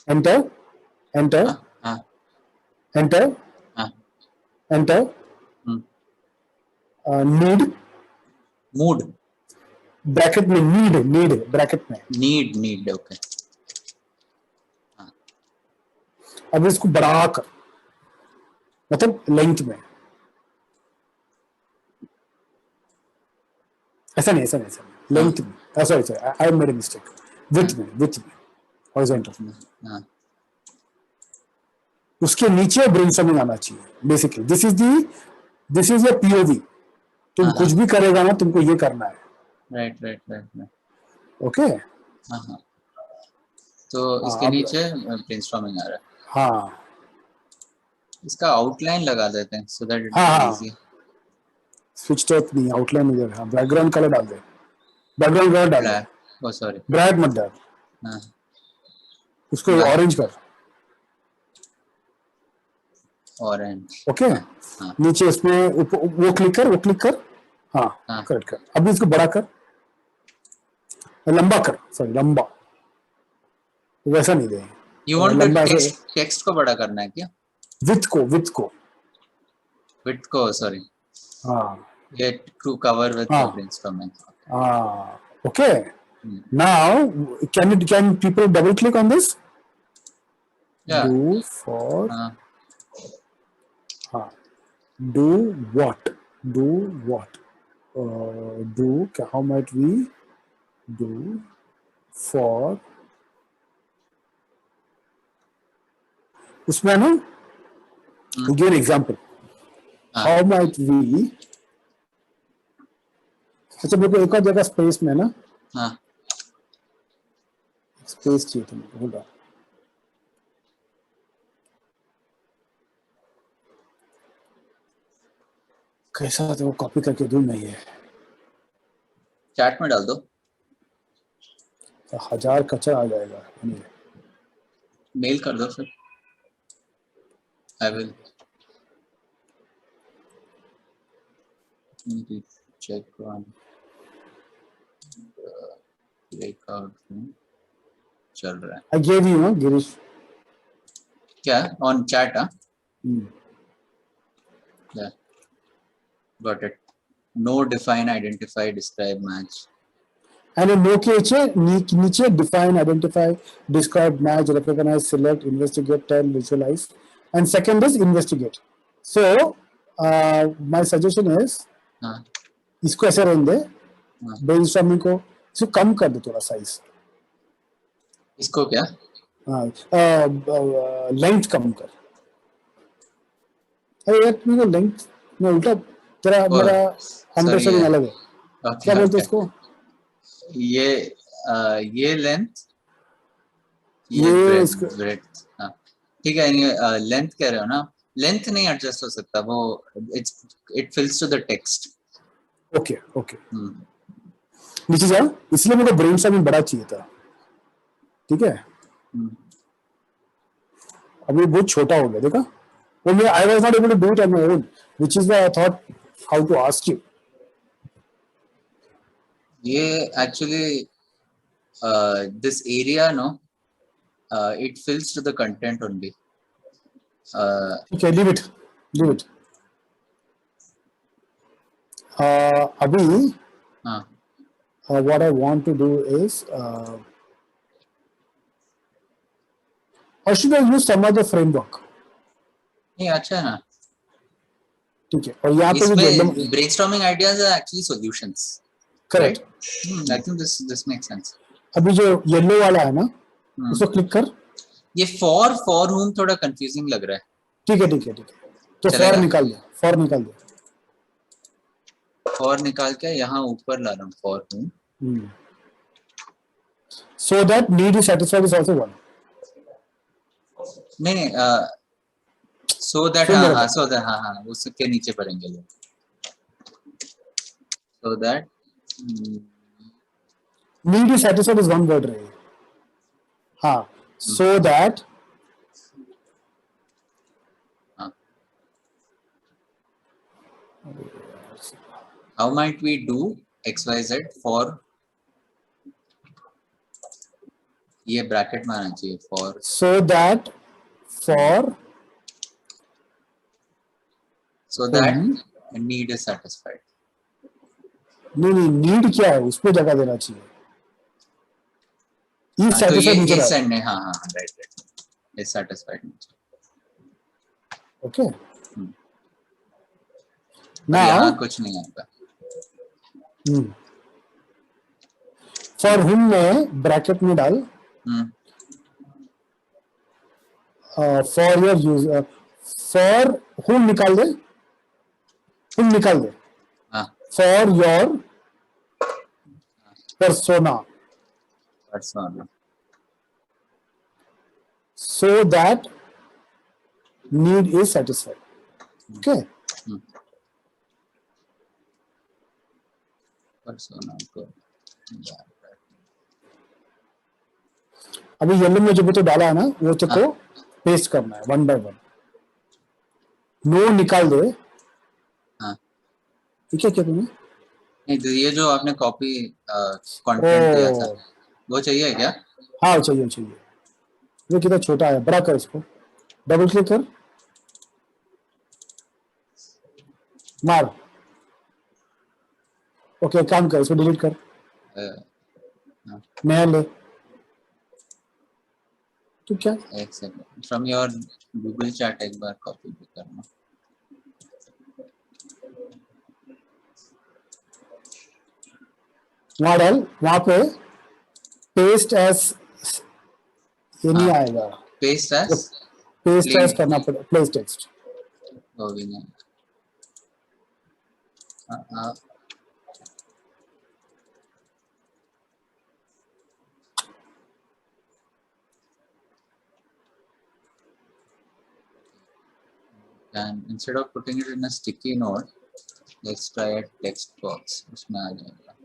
Speaker 1: enter, enter,
Speaker 3: हाँ
Speaker 1: enter,
Speaker 3: हाँ
Speaker 1: enter, need,
Speaker 3: मूड
Speaker 1: ब्रैकेट में need bracket में.
Speaker 3: Need okay
Speaker 1: अब इसको बढ़ा कर, मतलब लेंथ में. ऐसा नहीं लेंथ में. Sorry I made a mistake. Width में हॉरिजॉन्टल.
Speaker 3: हाँ
Speaker 1: उसके नीचे ब्रेनस्टॉर्मिंग आना चाहिए. Basically this is your POV. तुम
Speaker 3: हाँ,
Speaker 1: कुछ भी करेगा ना, तुमको ये करना है.
Speaker 3: Right
Speaker 1: okay.
Speaker 3: हाँ तो इसके
Speaker 1: अब
Speaker 3: नीचे ब्रेनस्टॉर्मिंग आ रहा है.
Speaker 1: हाँ
Speaker 3: इसका आउटलाइन लगा देते हैं सो दैट इट
Speaker 1: हाँ.
Speaker 3: Is easy.
Speaker 1: स्विच टाइप नहीं, आउटलाइन इधर. हाँ, बैकग्राउंड कलर डाल दे. बैकग्राउंड कलर डाल दे.
Speaker 3: ब्लैक ओ सॉरी
Speaker 1: ब्राइट मत डाल,
Speaker 3: हाँ
Speaker 1: उसको
Speaker 3: Black.
Speaker 1: ऑरेंज कर.
Speaker 3: Orange
Speaker 1: okay.
Speaker 3: हाँ
Speaker 1: नीचे इसमें वो क्लिक कर. हाँ
Speaker 3: हाँ
Speaker 1: करेक्ट कर. अभी इसको बड़ा कर, लंबा कर. सॉरी लंबा, वैसा नहीं दे.
Speaker 3: यू वांट
Speaker 1: लंबा ऐसे.
Speaker 3: टेक्स्ट को बड़ा करना है क्या?
Speaker 1: विथ को
Speaker 3: विड्थ को सॉरी
Speaker 1: हाँ
Speaker 3: ये टू कवर विद
Speaker 1: हाँ.
Speaker 3: ब्रेनस्टॉर्मिंग.
Speaker 1: हाँ. Okay. Now, can people double click on this?
Speaker 3: Yeah.
Speaker 1: Do for
Speaker 3: हाँ
Speaker 1: do what? How might we do for? उसमें ना, give an example. How might we? अच्छा मेरे को एक और जगह स्पेस में ना,
Speaker 3: हाँ
Speaker 1: स्पेस चाहिए था मेरे को. Hold on. कैसा तो कॉपी करके दूं मैं ये.
Speaker 3: चैट में डाल दो.
Speaker 1: 1000 कचरा आ जाएगा.
Speaker 3: मेल कर दो फिर. I will check on breakout room चल रहा है.
Speaker 1: I gave you, Girish.
Speaker 3: क्या on chat हाँ yeah got it. No define identify describe match.
Speaker 1: And in no case नीचे define, identify, describe, match, recognize, select, investigate, tell, visualize, and second is investigate. So my suggestion is
Speaker 3: हाँ
Speaker 1: इसको ऐसे रहने दे. Brainstorming को इसको कम कर दे थोड़ा साइज.
Speaker 3: इसको क्या
Speaker 1: लेंथ कम कर. अरे यार तुमको लेंथ में उल्टा तेरा मेरा अंडरस्टैंडिंग अलग है. क्या बोलते हैं इसको?
Speaker 3: ये लेंथ
Speaker 1: ये इसको
Speaker 3: ब्रेड्थ. हाँ ठीक है. ये लेंथ कह रहे हो ना. लेंथ नहीं एडजस्ट हो सकता वो. It fills to the text.
Speaker 1: Okay. नीचे जाओ. इसलिए मुझे ब्रेनस्टॉर्मिंग बड़ा चाहिए था. ठीक है. अभी बहुत छोटा हो गया. देखा वो मैं I was not able to do it on my own, which is why I thought how to ask you.
Speaker 3: ये actually this area no it fills to the content only.
Speaker 1: Okay, leave it. Abhi, what I want to do is, or should I use some other framework?
Speaker 3: नहीं अच्छा है ना.
Speaker 1: ठीक है. और यहाँ पे भी
Speaker 3: इसमें brainstorming ideas are actually solutions.
Speaker 1: Correct.
Speaker 3: Right? I think this makes sense.
Speaker 1: अभी जो येलो वाला है ना, उसको क्लिक कर.
Speaker 3: ये for whom थोड़ा confusing लग रहा है.
Speaker 1: ठीक है. तो
Speaker 3: चलेगा?
Speaker 1: for निकाल दे.
Speaker 3: for निकाल के यहाँ ऊपर ला रहा हूँ for whom.
Speaker 1: So that need is satisfied is also one.
Speaker 3: नहीं so that हाँ उसके नीचे पढ़ेंगे लोग. So that
Speaker 1: need is satisfied is one word रहे. हाँ. So that
Speaker 3: how might we do XYZ for ये ब्रैकेट में आना चाहिए for
Speaker 1: so that for
Speaker 3: so that
Speaker 1: whom
Speaker 3: need is satisfied.
Speaker 1: नहीं नीड क्या है उसको जगह देना चाहिए. Is
Speaker 3: तो ये
Speaker 1: satisfied नीचे
Speaker 3: is
Speaker 1: डालो.
Speaker 3: and हाँ हाँ right is satisfied.
Speaker 1: Okay.
Speaker 3: Hmm.
Speaker 1: Now
Speaker 3: यहाँ कुछ नहीं आएगा.
Speaker 1: for whom में ब्रैकेट में डाल for your user for whom निकाल दे
Speaker 3: हाँ
Speaker 1: for your persona
Speaker 3: persona.
Speaker 1: so that need is satisfied. Okay.
Speaker 3: Persona को
Speaker 1: अभी येलो में जो भी तो डाला है ना वो तो को पेस्ट करना है वन बाय वन. नो निकाल दे.
Speaker 3: हाँ
Speaker 1: ठीक है क्या तुम्हें?
Speaker 3: नहीं तो ये जो आपने कॉपी कंटेंट दिया था वो चाहिए क्या?
Speaker 1: हाँ चाहिए. ये कितना छोटा है, बड़ा कर इसको. डबल क्लिक कर मार. ओके काम कर इसको डिलीट कर. नया ले. तो क्या
Speaker 3: एक second from your Google chat एक बार कॉपी भी करना.
Speaker 1: वहां डाल, वहां पे पेस्ट एज ये नहीं
Speaker 3: हाँ.
Speaker 1: आएगा.
Speaker 3: Paste as
Speaker 1: paste
Speaker 3: Plain.
Speaker 1: As करना पड़ेगा. Place text.
Speaker 3: वो भी नहीं. हाँ and instead of putting it in a sticky note, let's try a text box. उसमें आ जाएगा.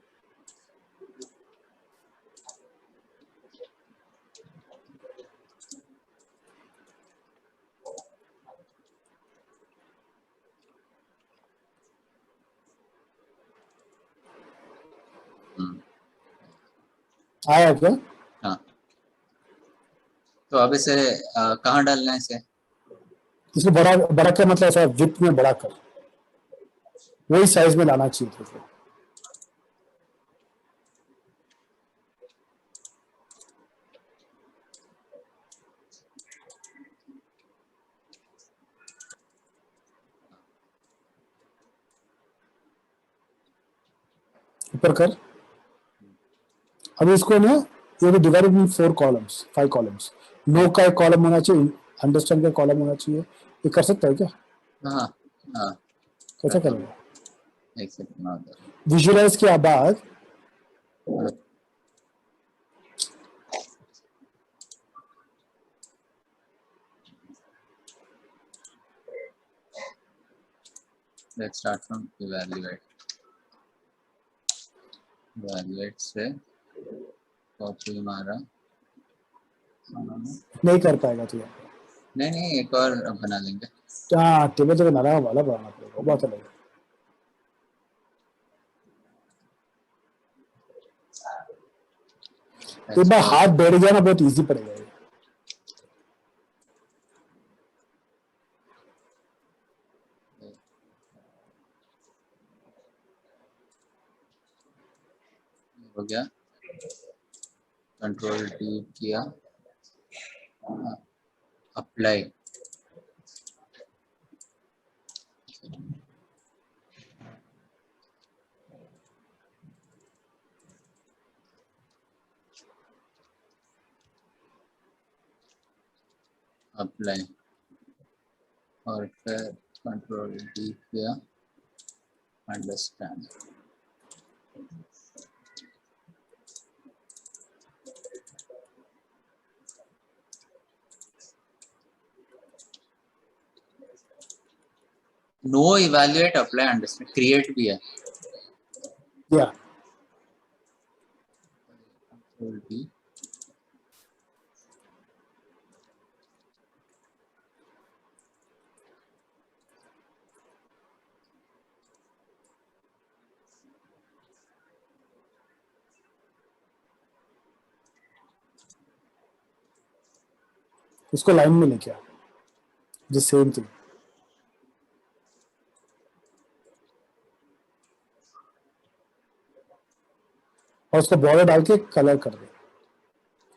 Speaker 1: आया क्या?
Speaker 3: हाँ तो अब इसे कहाँ डालना है इसे?
Speaker 1: इसको बड़ा बड़ा क्या मतलब ऐसा विथ में बड़ा कर, वही साइज में लाना चाहिए था. ऊपर कर. अब इसको ना ये भी divided in 4 columns 5 columns. No का एक कॉलम होना चाहिए, अंडरस्टैंड का कॉलम होना चाहिए. ये कर सकता है क्या?
Speaker 3: हाँ हाँ
Speaker 1: कैसा करेगा?
Speaker 3: एक सेकंड और दो.
Speaker 1: विजुअलाइज के बाद
Speaker 3: Let's start from evaluate. Evaluate से कॉपी मारा.
Speaker 1: नहीं कर पाएगा तो.
Speaker 3: नहीं एक और बना लेंगे.
Speaker 1: हाँ टेबल तो बनाना वाला बनाना पड़ेगा, बहुत अलग है. एक बार हाथ बैठ गया ना बहुत इजी पड़ेगा ये.
Speaker 3: हो गया. कंट्रोल टी किया. अप्लाई. अप्लाई और फिर कंट्रोल टी किया. Understand. Know evaluate apply understand create भी है.
Speaker 1: या
Speaker 3: कंट्रोल टी
Speaker 1: इसको लाइन में लेके आ, द सेम थिंग। और उसको बॉर्डर डाल के कलर कर दे।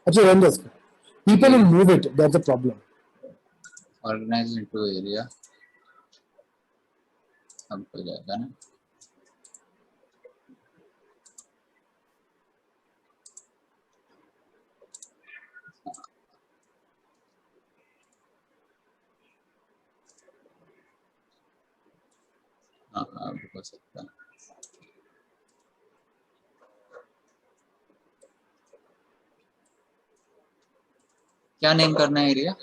Speaker 1: अच्छा रन दे इसको, people will move it, that's the problem.
Speaker 3: Organize into area, अब हो जाएगा ना। हाँ हाँ हो सकता है। क्या नेम करना है एरिया?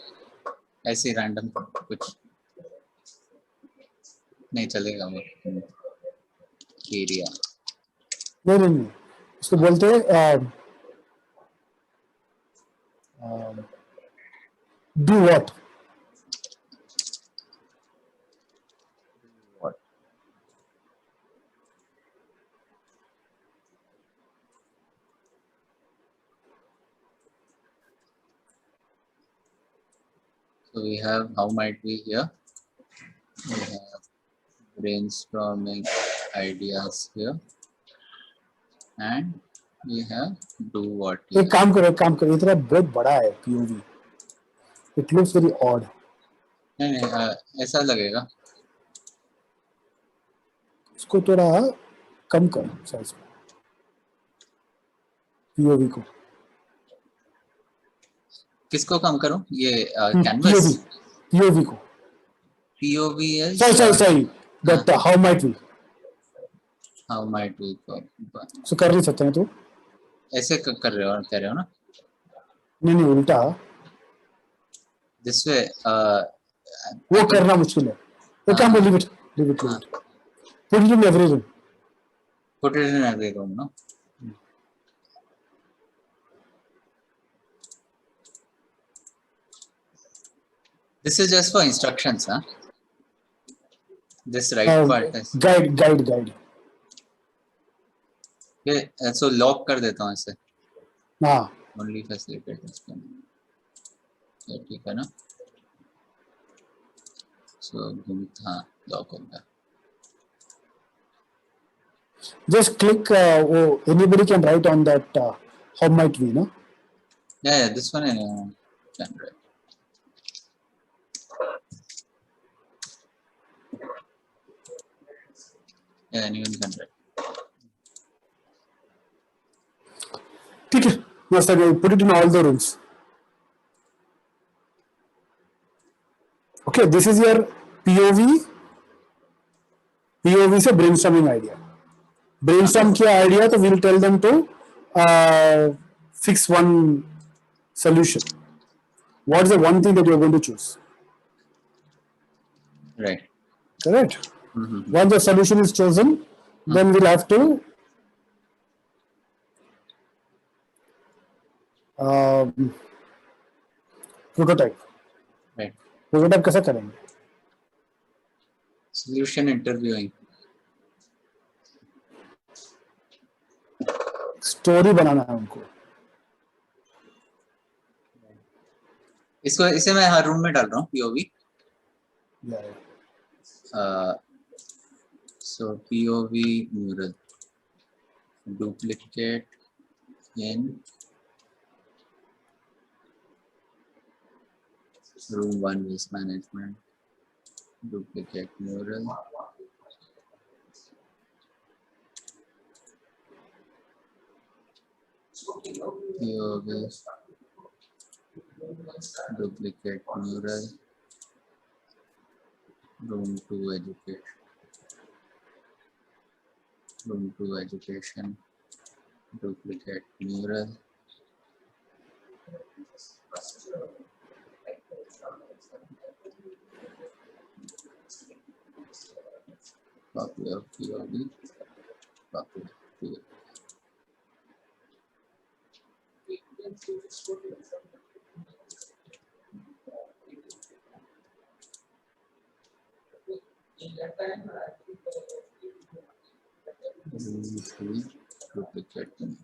Speaker 3: ऐसे रैंडम कुछ नहीं चलेगा वो। एरिया
Speaker 1: नहीं नहीं नहीं, उसको बोलते हैं do what.
Speaker 3: what? So we have how might we here. We have brainstorming ideas here, and we have do what
Speaker 1: एक
Speaker 3: here.
Speaker 1: काम करो, ये तेरा बहुत बड़ा है POV, it looks very odd.
Speaker 3: नहीं नहीं ऐसा लगेगा।
Speaker 1: उसको थोड़ा कम कर साइज को, पीओवी को।
Speaker 3: किसको कम करूं? ये
Speaker 1: पीओवी
Speaker 3: कैनवस
Speaker 1: पीओवी को,
Speaker 3: POV is
Speaker 1: sorry that how might we,
Speaker 3: how might we
Speaker 1: so कर नहीं सकते हैं तो।
Speaker 3: ऐसे कर रहे हो, कह रहे हो ना?
Speaker 1: नहीं नहीं उल्टा,
Speaker 3: दिस वे
Speaker 1: वो करना मुश्किल है। एक काम leave it, put it in every room.
Speaker 3: put it in every room, no? This is just for instructions, huh? This right part is
Speaker 1: guide
Speaker 3: ये so लॉक कर देता हूँ इसे।
Speaker 1: हाँ
Speaker 3: Only facilitate this can, ये ठीक है ना? So हाँ लॉक हो गया।
Speaker 1: just click anybody can write on that how might we, no?
Speaker 3: Yeah, this one can write. Yeah, anyone can write.
Speaker 1: ठीक है, yes sir, put it in all the rooms. Okay, this is your POV से brainstorming idea. Brainstorm किया idea तो we'll tell them to fix one solution. What is the one thing that you're going to choose?
Speaker 3: Right.
Speaker 1: Correct?
Speaker 3: Mm-hmm.
Speaker 1: Once the solution is chosen, then we'll have to prototype.
Speaker 3: Right.
Speaker 1: Prototype कैसा करेंगे?
Speaker 3: Solution interviewing.
Speaker 1: Story बनाना है उनको।
Speaker 3: इसको इसे मैं हर room में डाल रहा हूँ POV. So POV mural, duplicate in room 1 waste management, duplicate mural, POV duplicate mural, room 2 education, duplicate mural, copy of POV, copy of POV. Duplicate them.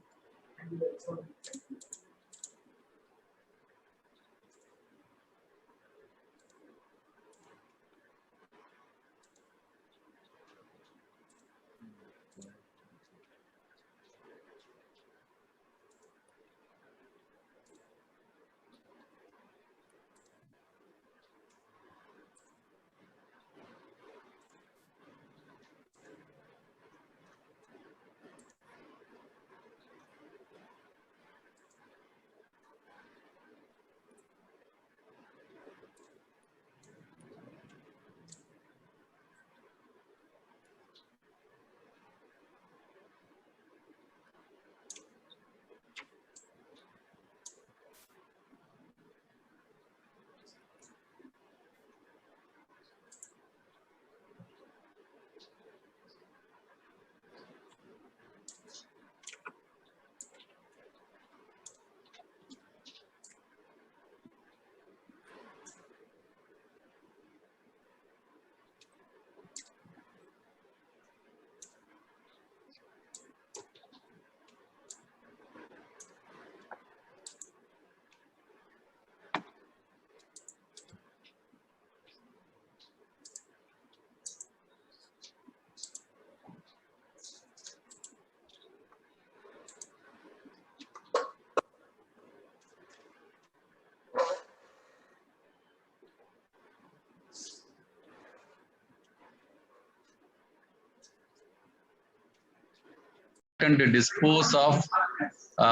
Speaker 7: and dispose of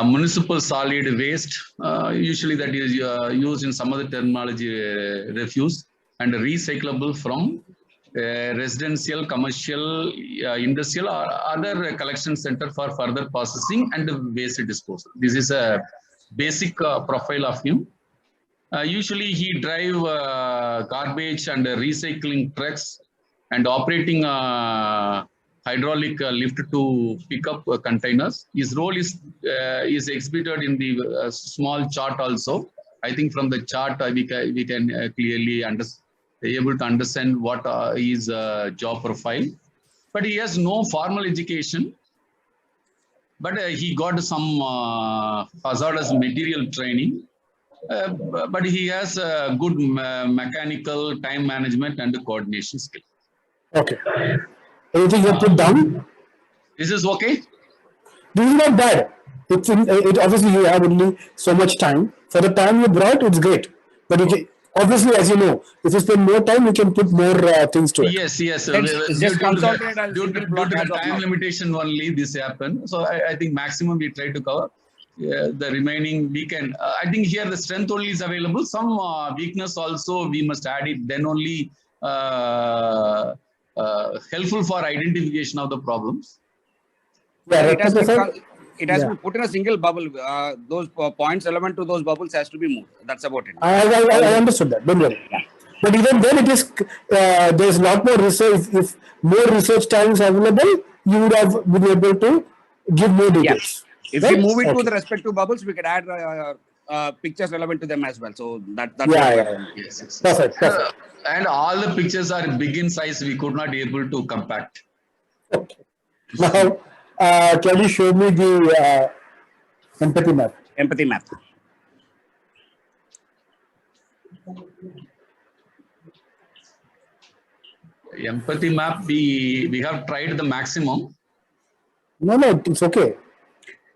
Speaker 7: municipal solid waste. Usually that is used in some other terminology, refuse, and recyclable from residential, commercial, industrial, or other collection center for further processing and waste disposal. This is a basic profile of him. Usually he drive garbage and recycling trucks and operating hydraulic lift to pick up containers. His role is exhibited in the small chart also. I think from the chart we can clearly able to understand what his job profile. But he has no formal education. But he got some hazardous material training. But he has good mechanical, time management, and coordination skill.
Speaker 1: Okay. Anything you put down?
Speaker 7: This is okay?
Speaker 1: This is not bad. It's obviously you have only so much time. For the time you brought, it's great. But you can, obviously, as you know, if you spend more time, you can put more things to it.
Speaker 7: Yes.
Speaker 8: It's just consolidated
Speaker 7: Due to the time limitation only, this happened. So I think maximum we try to cover. The remaining we can. I think here the strength only is available. Some weakness also we must add it. Then only helpful for identification of the problems.
Speaker 1: Yeah,
Speaker 8: it has to be put in a single bubble. Those points relevant to those bubbles has to be moved. That's about it.
Speaker 1: I understood that. Don't worry. But even then, it is there's a lot more research. If more research time is available, you would have been able to give more details.
Speaker 8: If we move it to the respective bubbles, we could add pictures relevant to them as well. So that's
Speaker 1: Yes. Perfect.
Speaker 7: And all the pictures are big in size. We could not able to compact.
Speaker 1: Okay. Now, can you show me the empathy map?
Speaker 8: Empathy map.
Speaker 7: Empathy map, we have tried the maximum.
Speaker 1: No, it's okay.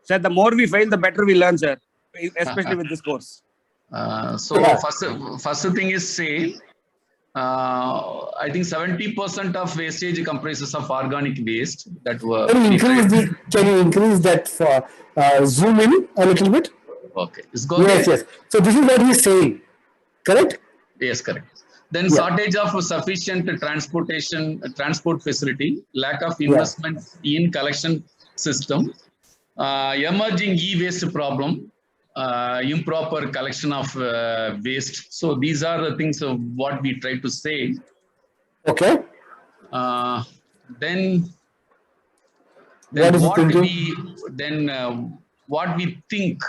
Speaker 8: Sir, the more we fail, the better we learn, sir. Especially with this course.
Speaker 7: First thing is say, I think 70% of wastage comprises of organic waste. That were.
Speaker 1: Can you increase that for zoom in a little bit?
Speaker 7: Okay.
Speaker 1: Yes. So this is what he's saying, correct?
Speaker 7: Yes, correct. Then shortage of sufficient transport facility, lack of investment in collection system, emerging e-waste problem, improper collection of waste. So these are the things of what we try to say.
Speaker 1: Okay.
Speaker 7: Then what we think.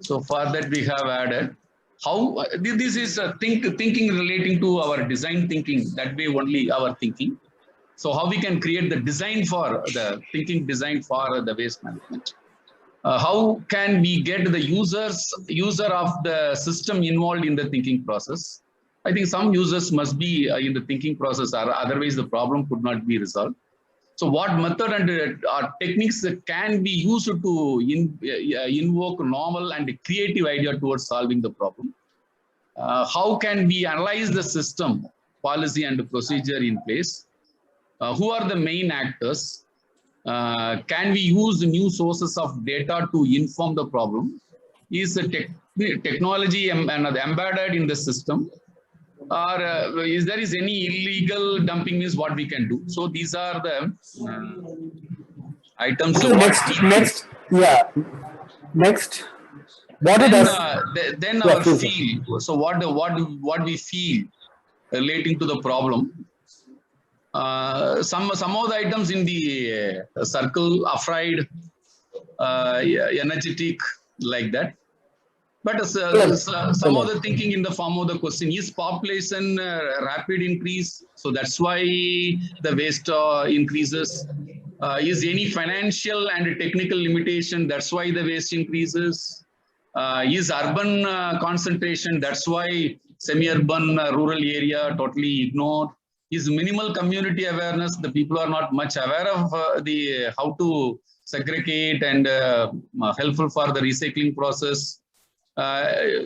Speaker 7: So for that we have added how this is thinking relating to our design thinking. That way only our thinking. So how we can create the design for the thinking design for the waste management. How can we get the user of the system involved in the thinking process? I think some users must be in the thinking process, or otherwise the problem could not be resolved. So what method and techniques can be used to invoke novel and creative idea towards solving the problem? How can we analyze the system, policy and procedure in place? Who are the main actors? Can we use new sources of data to inform the problem? Is the technology embedded in the system? Or is there any illegal dumping is what we can do? So these are the items.
Speaker 1: So next. What
Speaker 7: then our feel. So what we feel relating to the problem. Some of the items in the circle, afraid, energetic, like that. But some of the thinking in the form of the question is population rapid increase. So that's why the waste increases. Is any financial and technical limitation? That's why the waste increases. Is urban concentration? That's why semi-urban rural area totally ignored. Is minimal community awareness? The people are not much aware of how to segregate and helpful for the recycling process.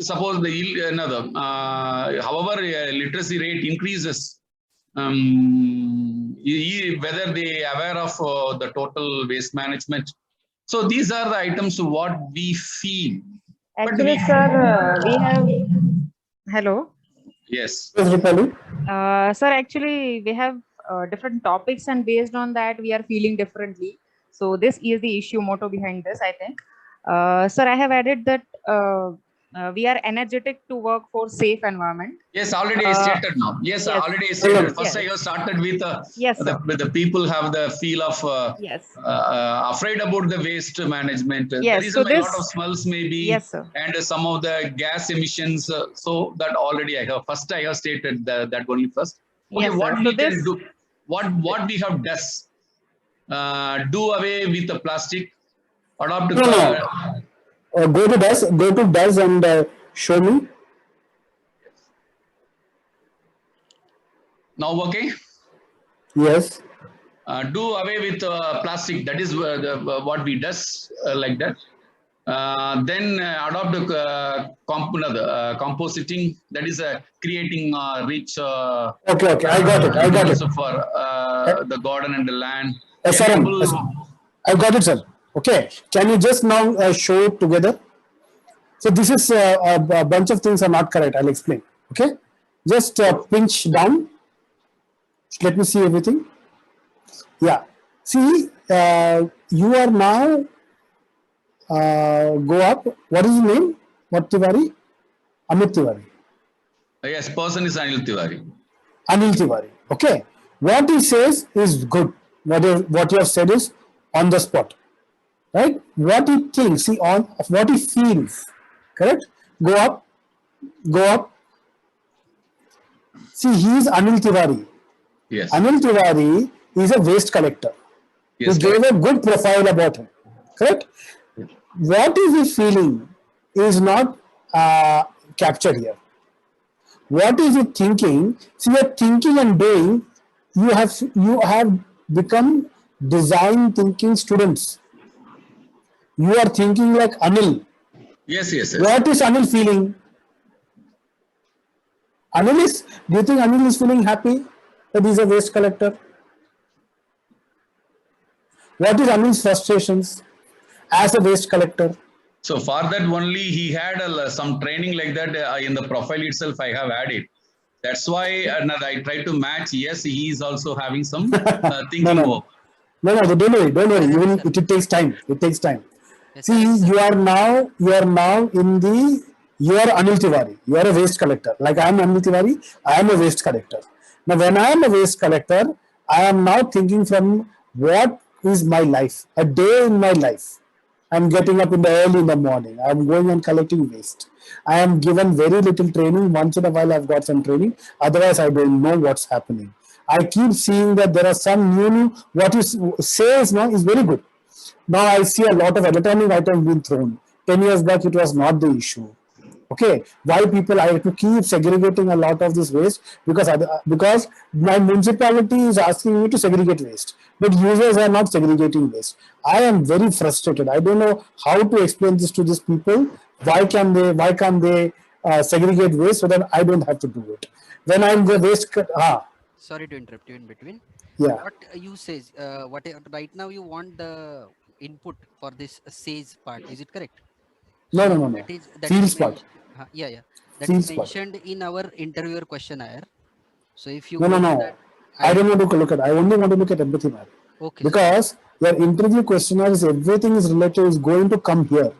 Speaker 7: Suppose however literacy rate increases, whether they aware of the total waste management. So these are the items what we feel. But
Speaker 9: Actually,
Speaker 7: we-
Speaker 9: sir, we have. Hello.
Speaker 7: Yes.
Speaker 1: Yes, Rupali.
Speaker 9: Sir, actually, we have different topics, and based on that, we are feeling differently. So this is the issue motto behind this, I think. Sir, I have added that we are energetic to work for safe environment.
Speaker 7: Yes, already I stated now. Yes,
Speaker 9: yes.
Speaker 7: already I stated. First,
Speaker 9: Yes.
Speaker 7: I have started with
Speaker 9: Yes, sir.
Speaker 7: the people have the feel of
Speaker 9: Yes.
Speaker 7: afraid about the waste management.
Speaker 9: Yes,
Speaker 7: There is
Speaker 9: so
Speaker 7: a lot
Speaker 9: this-
Speaker 7: of smells maybe,
Speaker 9: Yes, sir.
Speaker 7: and some of the gas emissions. So that already I have. First, I have stated that only first. Okay,
Speaker 9: Yes,
Speaker 7: what
Speaker 9: sir.
Speaker 7: we
Speaker 9: So
Speaker 7: can
Speaker 9: this-
Speaker 7: do? What we have does? Do away with the plastic. Adopt.
Speaker 1: No. Go to DAS and show me.
Speaker 7: Now, okay.
Speaker 1: Yes.
Speaker 7: Do away with plastic. That is what we does like that. Then adopt compositing. That is creating rich.
Speaker 1: Okay. I got it.
Speaker 7: For the garden and the land.
Speaker 1: Saram,
Speaker 7: Enable-
Speaker 1: I got it, sir. Okay. Can you just now show it together? So this is a bunch of things are not correct. I'll explain. Okay. Just pinch down. Let me see everything. Yeah. See, you are now go up. What is his name? What Tiwari? Amit Tiwari.
Speaker 7: Yes, person is Anil Tiwari.
Speaker 1: Anil Tiwari. Okay. What he says is good. What you have said is on the spot. Right? What he thinks, see, on what he feels. Correct? Go up. See, he is Anil Tiwari.
Speaker 7: Yes.
Speaker 1: Anil Tiwari is a waste collector.
Speaker 7: Yes,
Speaker 1: You gave a good profile about him. Correct? What is he feeling is not captured here. What is he thinking? See, you're thinking and doing. You have become design thinking students. You are thinking like Anil.
Speaker 7: Yes.
Speaker 1: What is Anil feeling? Do you think Anil is feeling happy that he's a waste collector? What is Anil's frustrations as a waste collector?
Speaker 7: So for that only he had some training like that in the profile itself. I have added. That's why I try to match. Yes, he is also having some thinking
Speaker 1: No.
Speaker 7: work.
Speaker 1: No, don't worry. It takes time.
Speaker 6: Yes,
Speaker 1: See,
Speaker 6: sir.
Speaker 1: you are now you are Anil Tiwari. You are a waste collector. Like I am Anil Tiwari, I am a waste collector. Now, when I am a waste collector, I am now thinking from what is my life, a day in my life. I am getting up early in the morning. I am going and collecting waste. I am given very little training. Once in a while, I've got some training. Otherwise, I don't know what's happening. I keep seeing that there are some new what you say is now is very good. Now I see a lot of electronic items being thrown. 10 years back, it was not the issue. Okay, why people I have to keep segregating a lot of this waste because my municipality is asking me to segregate waste, but users are not segregating waste. I am very frustrated. I don't know how to explain this to these people. Why can't they segregate waste so that I don't have to do it? When I'm the waste,
Speaker 6: Sorry to interrupt you in between.
Speaker 1: yeah.
Speaker 6: What you say, right now you want the input for this says part. Is it correct?
Speaker 1: No.
Speaker 6: That
Speaker 1: Field
Speaker 6: is
Speaker 1: spot.
Speaker 6: yeah. That
Speaker 1: Field
Speaker 6: is
Speaker 1: spot.
Speaker 6: mentioned in our interviewer questionnaire. So if you
Speaker 1: No.
Speaker 6: go to that,
Speaker 1: I don't want to look at. I only want to look at empathy map.
Speaker 6: Okay.
Speaker 1: Because your interview questionnaire is everything is related is going to come here.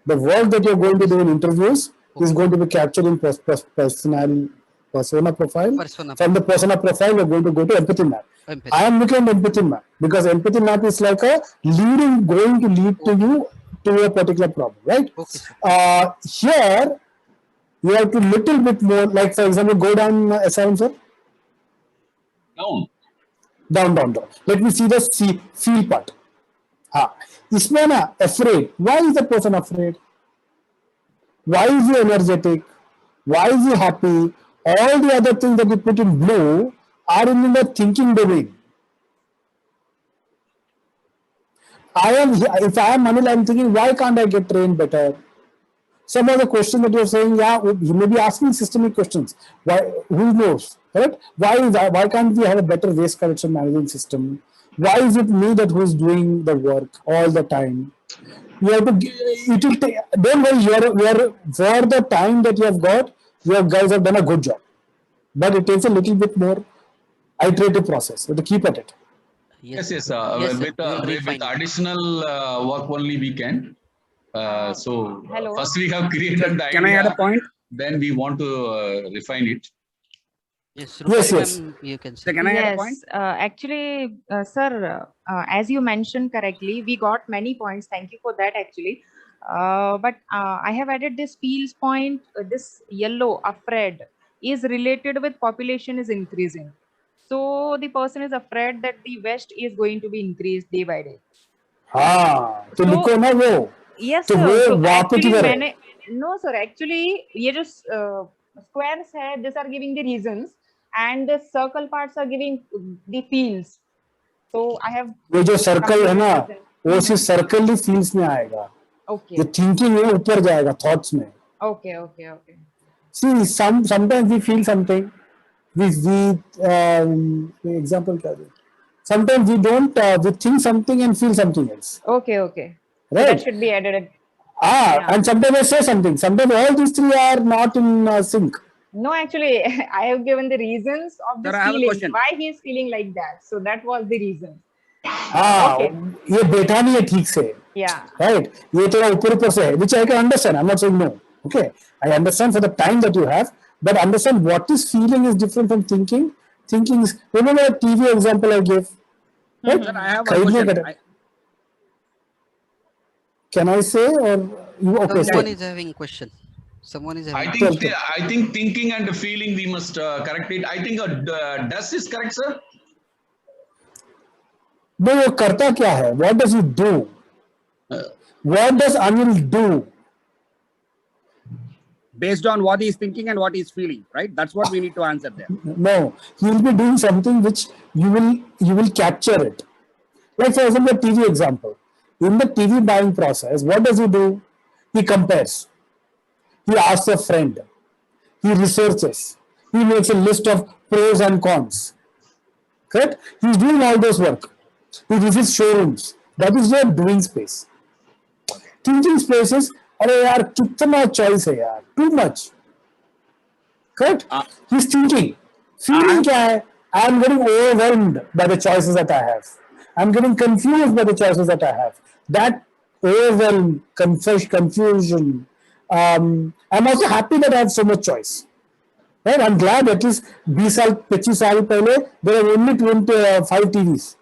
Speaker 1: The work that you're going to do in interviews is going to be captured in persona profile.
Speaker 6: Persona
Speaker 1: From the persona profile, you're going to go to empathy map.
Speaker 6: Empathy.
Speaker 1: I am looking at empathy map because empathy map is like a going to lead to you to a particular problem, right?
Speaker 6: Okay, sir.
Speaker 1: Here, you have to little bit more, like for example, go down, SRM sir. Down. Let me see the feel part. इसमें ना afraid. Why is the person afraid? Why is he energetic? Why is he happy? All the other things that you put in blue are in the thinking domain. If I am Anil, I am thinking, why can't I get trained better? some of the questions that you're saying, yeah, he may be asking systemic questions. Why? Who knows? Correct? Why can't we have a better waste collection management system? Why is it me that who is doing the work all the time? You have to. It will take. Don't worry. You're for the time that you have got. You guys have done a good job, but it takes a little bit more iterative process. You have to keep at it.
Speaker 7: Yes,
Speaker 6: sir.
Speaker 7: yes.
Speaker 6: Yes, sir.
Speaker 7: With,
Speaker 6: We will
Speaker 7: with
Speaker 6: refine it.
Speaker 7: additional work only we can. So
Speaker 9: Hello.
Speaker 7: first we have created the
Speaker 8: Can I add a
Speaker 7: idea,
Speaker 8: point?
Speaker 7: then we want to refine it.
Speaker 6: Yes,
Speaker 1: Yes,
Speaker 6: Rupali
Speaker 1: yes.
Speaker 6: ma'am, you can
Speaker 8: So
Speaker 6: say.
Speaker 8: can I add a
Speaker 9: Yes,
Speaker 8: point?
Speaker 9: actually, sir, as you mentioned correctly, we got many points. Thank you for that, actually. But I have added this feels point. This yellow, afraid, is related with population is increasing. So the person is afraid that the West is going to be increased day by day.
Speaker 1: हाँ तो
Speaker 9: So-
Speaker 1: लिखो ना वो
Speaker 9: Yes,
Speaker 1: तो
Speaker 9: sir.
Speaker 1: वो
Speaker 9: So
Speaker 1: वहाँ पे
Speaker 9: actually,
Speaker 1: किधर है?
Speaker 9: मैंने no, sir. Actually, ये जो squares है, these are giving the reasons, and the circle parts are giving the feels. So I have
Speaker 1: ये जो सर्कल है ना वो
Speaker 9: Mhm.
Speaker 1: सिर्फ सर्कल ही फील्स में आएगा.
Speaker 9: okay,
Speaker 1: जो थिंकिंग है ऊपर जाएगा थॉट्स में.
Speaker 9: okay, okay, okay.
Speaker 1: See, sometimes we feel something. We example क्या दे? Sometimes we don't. We think something and feel something else.
Speaker 9: Okay, okay. So that
Speaker 1: Right?
Speaker 9: should be added.
Speaker 1: Ah, and sometimes I say something. Sometimes all these three are not in sync.
Speaker 9: No, actually, I have given the reasons of this
Speaker 8: Sir, I have a
Speaker 9: feeling.
Speaker 8: question.
Speaker 9: Why he is feeling like that. So that was the reason.
Speaker 1: हाँ,
Speaker 9: Okay.
Speaker 1: ये बैठा नहीं है ठीक से.
Speaker 9: Yeah.
Speaker 1: Right? ये थोड़ा ऊपर से है, which I can understand. I'm not saying no. Okay, I understand for the time that you have, but understand what is feeling is different from thinking. Thinking is, remember the TV example I gave? Right?
Speaker 8: Sir, I have one
Speaker 1: खरीदने
Speaker 8: question.
Speaker 1: का- Can I say or you? Okay,
Speaker 6: Someone
Speaker 1: say.
Speaker 6: is having question. Someone is
Speaker 7: I
Speaker 6: having.
Speaker 7: think I think thinking and feeling we must correct it. I think does is correct, sir.
Speaker 1: No, वो करता क्या है? What does he do? What does Anil do?
Speaker 8: Based on what he is thinking and what he is feeling, right? That's what we need to answer there.
Speaker 1: No, he will be doing something which you will capture it. Like for example, the TV example. In the TV buying process, what does he do? He compares. He asks a friend. He researches. He makes a list of pros and cons. Correct? He's doing all those work. He visits showrooms. That is your doing space. Thinking spaces, अरे यार कितना choice है यार, too much. Correct? He's thinking. Feeling क्या है? I'm getting overwhelmed by the choices that I have. I'm getting confused by the choices that I have. That overwhelm, confusion. I'm also happy that I have so much choice. Right? I'm glad at least 20 साल 25 साल पहले there are only 25 TVs.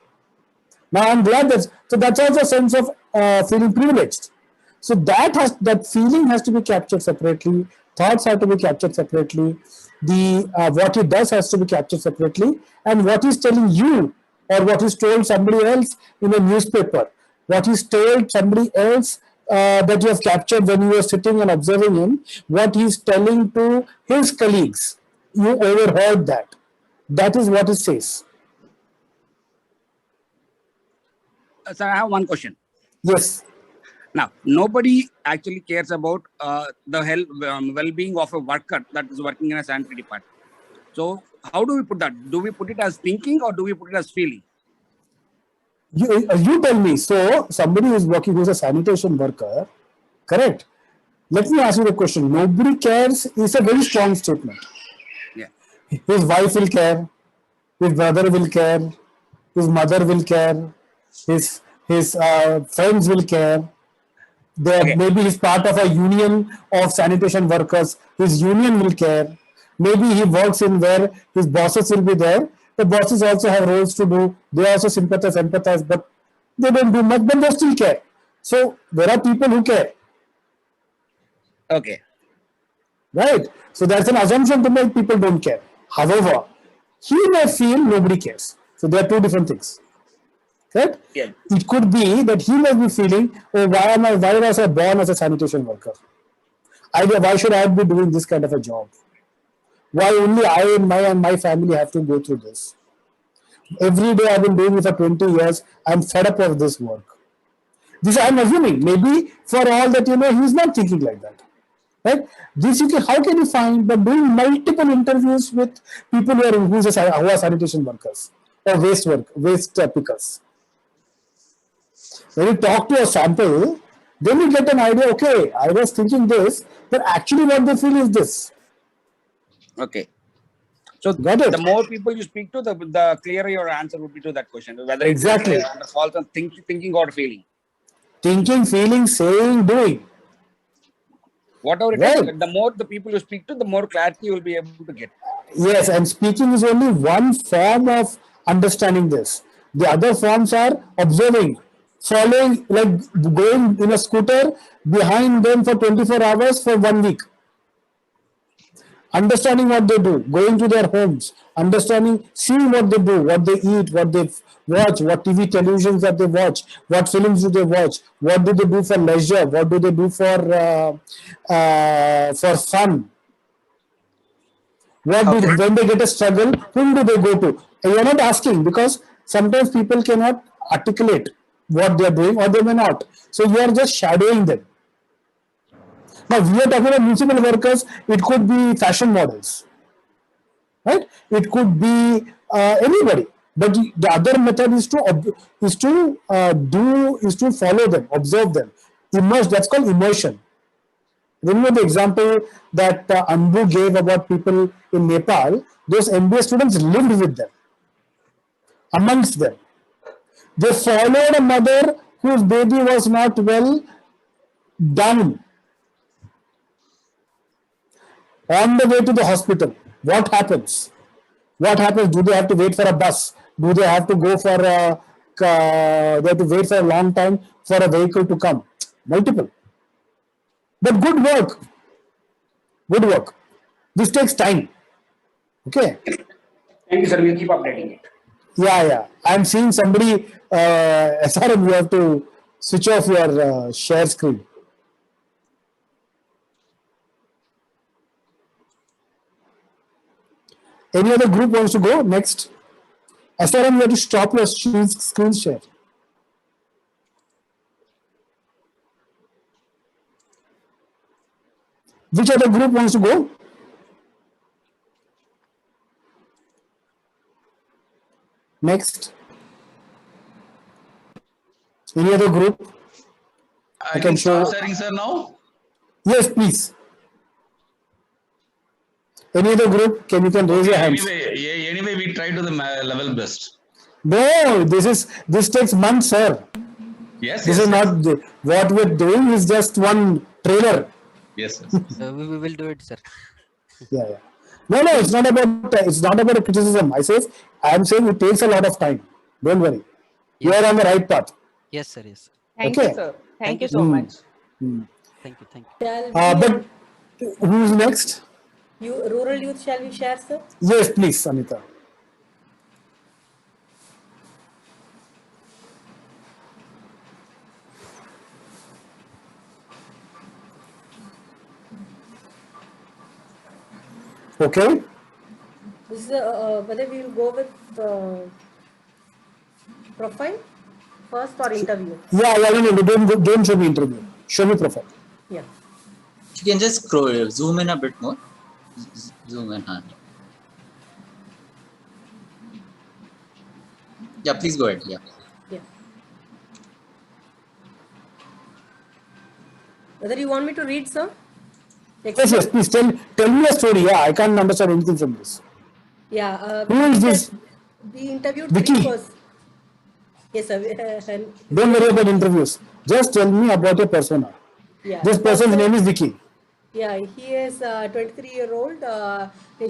Speaker 1: Now I'm glad so that's also a sense of feeling privileged. So that feeling has to be captured separately. Thoughts have to be captured separately. The what he does has to be captured separately, and what he's telling you or what he's told somebody else in a newspaper, what he's told somebody else that you have captured when you were sitting and observing him, what he's telling to his colleagues, you overheard that. That is what he says.
Speaker 8: Sir, I have one question.
Speaker 1: Yes.
Speaker 8: Now, nobody actually cares about the health, well-being of a worker that is working in a sanitary department. So, how do we put that? Do we put it as thinking or do we put it as feeling?
Speaker 1: You tell me. So, somebody who is working, who is a sanitation worker, correct? Let me ask you the question. Nobody cares is a very strong statement.
Speaker 8: Yeah.
Speaker 1: His wife will care. His brother will care. His mother will care. His friends will care.
Speaker 8: Okay.
Speaker 1: Maybe he's part of a union of sanitation workers. His union will care. Maybe he works in where his bosses will be there. The bosses also have roles to do. They also sympathize, empathize, but they don't do much, but they still care. So there are people who care,
Speaker 8: Okay.
Speaker 1: right? So that's an assumption to make people don't care. However, he may feel nobody cares. So there are two different things. Right?
Speaker 8: Yeah.
Speaker 1: It could be that he may be feeling, oh, why was I born as a sanitation worker? Why should I be doing this kind of a job? Why only I and my family have to go through this? Every day I've been doing it for 20 years. I'm fed up of this work. This I'm assuming. Maybe for all that he's not thinking like that. right? This you can, how can you find? But doing multiple interviews with people who are sanitation workers or waste pickers. When you talk to a sample, then you get an idea. Okay, I was thinking this, but actually what they feel is this.
Speaker 8: Okay. So
Speaker 1: Got it?
Speaker 8: the more people you speak to, the clearer your answer would be to that question. Whether
Speaker 1: Exactly.
Speaker 8: it's under false or thinking or feeling.
Speaker 1: Thinking, feeling, saying, doing.
Speaker 8: Whatever it
Speaker 1: Right.
Speaker 8: is, the more the people you speak to, the more clarity you will be able to get.
Speaker 1: Yes, and speaking is only one form of understanding this. The other forms are observing, following, like going in a scooter behind them for 24 hours for 1 week. Understanding what they do, going to their homes, understanding, seeing what they do, what they eat, what they watch, what TV televisions that they watch, what films do they watch, what do they do for leisure, what do they do for fun. What do when they get a struggle, whom do they go to? And you're not asking because sometimes people cannot articulate what they are doing or they may not. So you are just shadowing them. Now we are talking about municipal workers. It could be fashion models, right? It could be anybody. But the other method is to follow them, observe them, immerse. That's called immersion. Remember the example that Anbu gave about people in Nepal. Those MBA students lived with them, amongst them. They followed a mother whose baby was not well down on the way to the hospital. What happens? What happens? Do they have to wait for a bus? Do they have to go for they have to wait for a long time for a vehicle to come? Multiple. But good work. Good work. This takes time. Okay.
Speaker 8: Thank you, sir. We'll keep updating it.
Speaker 1: Yeah. I'm seeing somebody, SRM, you have to switch off your share screen. Any other group wants to go next? SRM, you have to stop your screen share. Which other group wants to go? Next. Any other group?
Speaker 7: I can start sharing, sir, now.
Speaker 1: Yes, please. Any other group? You can raise your hands.
Speaker 7: Anyway, we try to the level best.
Speaker 1: No, this takes months, sir.
Speaker 7: Yes.
Speaker 1: This is not what we're doing. Is just one trailer.
Speaker 7: Yes.
Speaker 6: We will do it, sir.
Speaker 1: Yeah. No, it's not about a criticism. I am saying it takes a lot of time. Don't worry. You are on the right path.
Speaker 6: Yes, sir. Yes.
Speaker 4: Thank
Speaker 1: Okay.
Speaker 4: you, sir. Thank you so much.
Speaker 6: Thank you. Thank you.
Speaker 1: But who's next?
Speaker 10: Rural youth, shall we share, sir?
Speaker 1: Yes, please, Anita. Okay.
Speaker 10: This is whether we will go with profile first or interview.
Speaker 1: Yeah. No. Don't show me interview. Show me profile.
Speaker 10: Yeah.
Speaker 3: You can just scroll, zoom in a bit more. Zoom in. Yeah, please go ahead. Yeah.
Speaker 10: Whether you want me to read, sir?
Speaker 1: Yes. Please tell me a story. Yeah, I can't understand anything from this.
Speaker 10: Yeah.
Speaker 1: Who is this?
Speaker 10: We interviewed
Speaker 1: Vicky.
Speaker 10: Yes, sir.
Speaker 1: Don't worry about interviews. Just tell me about your persona.
Speaker 10: Yeah.
Speaker 1: This person's name is Vicky.
Speaker 10: Yeah, he is 23-year-old.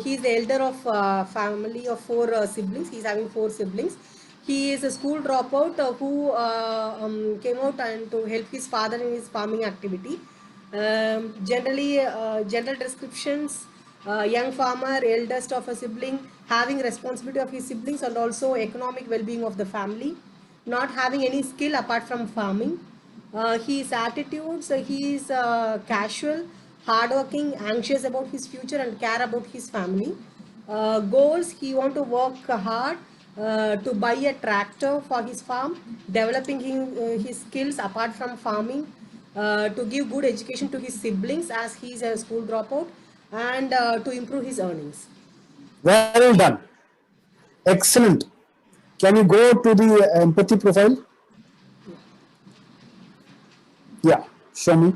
Speaker 10: He is the elder of family of 4 siblings. He's having 4 siblings. He is a school dropout who came out and to help his father in his farming activity. General descriptions: young farmer, eldest of a sibling, having responsibility of his siblings and also economic well-being of the family, not having any skill apart from farming. His attitudes: he is casual, hardworking, anxious about his future and care about his family. Goals: he want to work hard to buy a tractor for his farm, developing his skills apart from farming. to give good education to his siblings as he is a school dropout, and to improve his earnings.
Speaker 1: Well done. Excellent. Can you go to the empathy profile? Yeah, show me.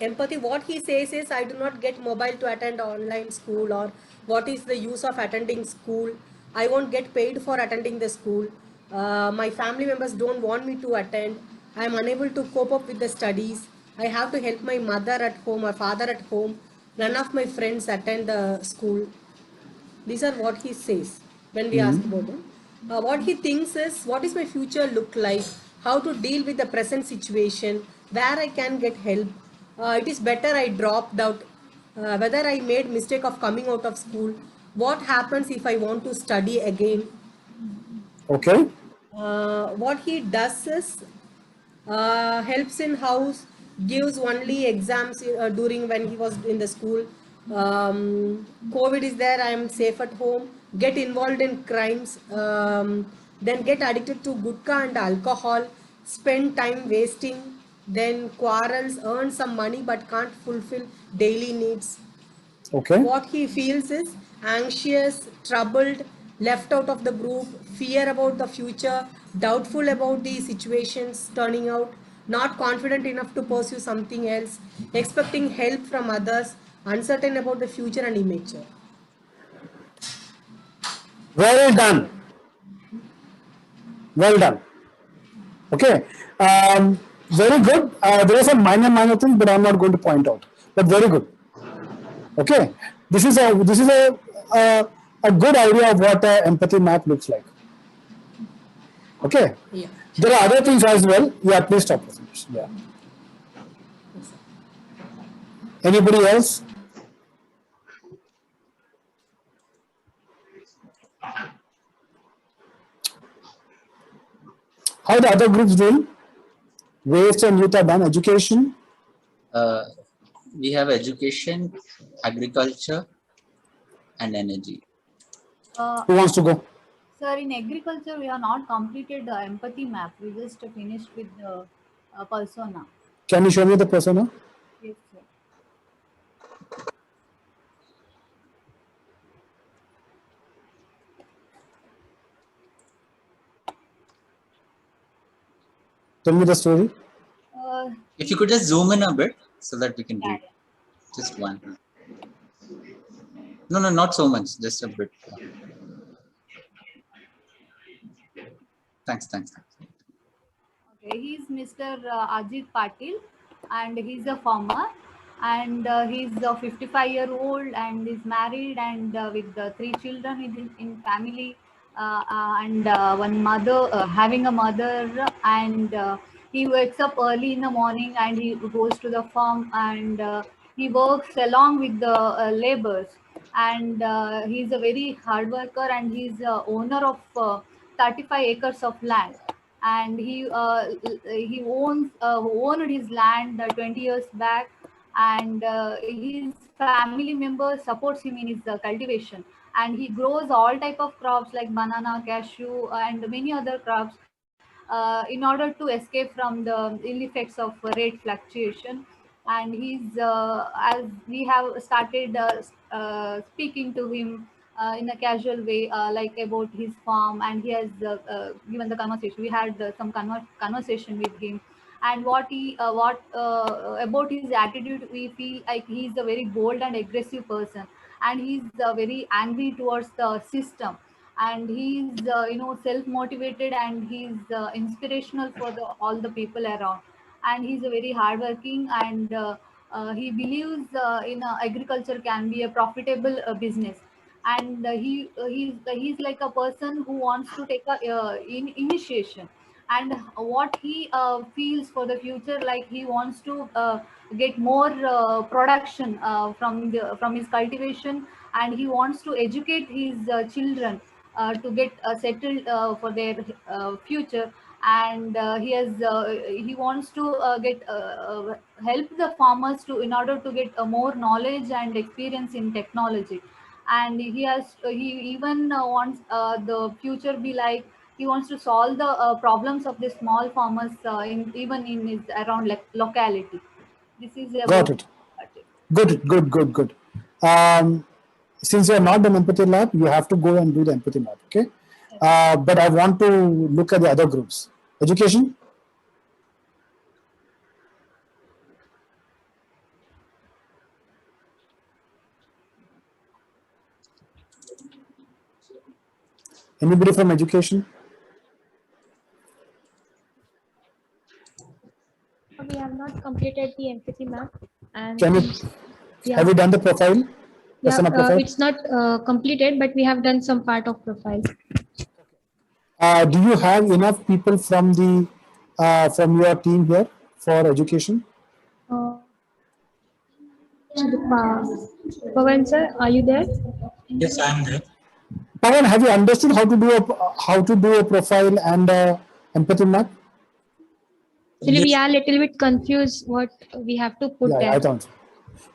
Speaker 10: Empathy, what he says is, I do not get mobile to attend online school, or what is the use of attending school? I won't get paid for attending the school. My family members don't want me to attend. I am unable to cope up with the studies. I have to help my mother at home or father at home. None of my friends attend the school. These are what he says when we ask about him. What he thinks is, what is my future look like? How to deal with the present situation? Where I can get help? It is better I dropped out. Whether I made mistake of coming out of school? What happens if I want to study again?
Speaker 1: Okay.
Speaker 10: What he does is, helps in house, gives only exams during when he was in the school. COVID is there, I am safe at home. Get involved in crimes, then get addicted to gutka and alcohol, spend time wasting, then quarrels, earn some money but can't fulfill daily needs.
Speaker 1: Okay.
Speaker 10: What he feels is anxious, troubled, left out of the group, fear about the future, doubtful about the situations turning out, not confident enough to pursue something else, expecting help from others, uncertain about the future, and immature.
Speaker 1: Well done. Well done. Okay. Very good. There are some minor things, but I'm not going to point out. But very good. Okay. This is a good idea of what an empathy map looks like. Okay.
Speaker 10: Yeah.
Speaker 1: There are other things as well. Yeah, please stop. Yeah. Anybody else? How the other groups doing? Waste and youth are done. Education.
Speaker 3: We have education, agriculture, and energy.
Speaker 1: Who wants to go?
Speaker 11: Sir, in agriculture, we have not completed the empathy map. We just finished with the persona.
Speaker 1: Can you show me the persona?
Speaker 11: Yes, sir.
Speaker 1: Tell me the story.
Speaker 3: If you could just zoom in a bit so that we can read. Just one. No, not so much. Just a bit. Thanks.
Speaker 11: Okay, he's Mr. Ajit Patil, and he's a farmer, and he's a 55-year-old, and is married, and with 3 children in family, and one mother, having a mother, and he wakes up early in the morning, and he goes to the farm, and he works along with the laborers, and he's a very hard worker, and he's owner of 35 acres of land, and he owned his land 20 years back, and his family member supports him in his cultivation, and he grows all type of crops like banana, cashew, and many other crops in order to escape from the ill effects of rate fluctuation. And he's as we have started speaking to him in a casual way, like about his farm, and he has given the conversation. We had some conversation with him, and what about his attitude, we feel like he's a very bold and aggressive person, and he's very angry towards the system, and he's self-motivated, and he's inspirational for all the people around, and he's a very hardworking, and he believes in agriculture can be a profitable business, and he's like a person who wants to take a initiation, and what he feels for the future, like he wants to get more production from his cultivation, and he wants to educate his children to get settled for their future, and he wants to help the farmers to in order to get more knowledge and experience in technology, and he even wants the future be like He wants to solve the problems of the small farmers even in his around locality. This is
Speaker 1: Got
Speaker 11: about
Speaker 1: it. Good. Since you are not an empathy lab, you have to go and do the empathy map. Okay. But I want to look at the other groups. Education. Anybody from education?
Speaker 12: We have not completed the empathy map, and
Speaker 1: Can you have you done the profile? Persona profile?
Speaker 12: it's not completed, but we have done some part of profile.
Speaker 1: Do you have enough people from the from your team here for education?
Speaker 12: Pawan sir, are you there?
Speaker 3: Yes, I am there.
Speaker 1: Pawan, have you understood how to do a profile and empathy map?
Speaker 12: Actually, we are a little bit confused what we have to put
Speaker 1: Yeah,
Speaker 12: there.
Speaker 1: I thought.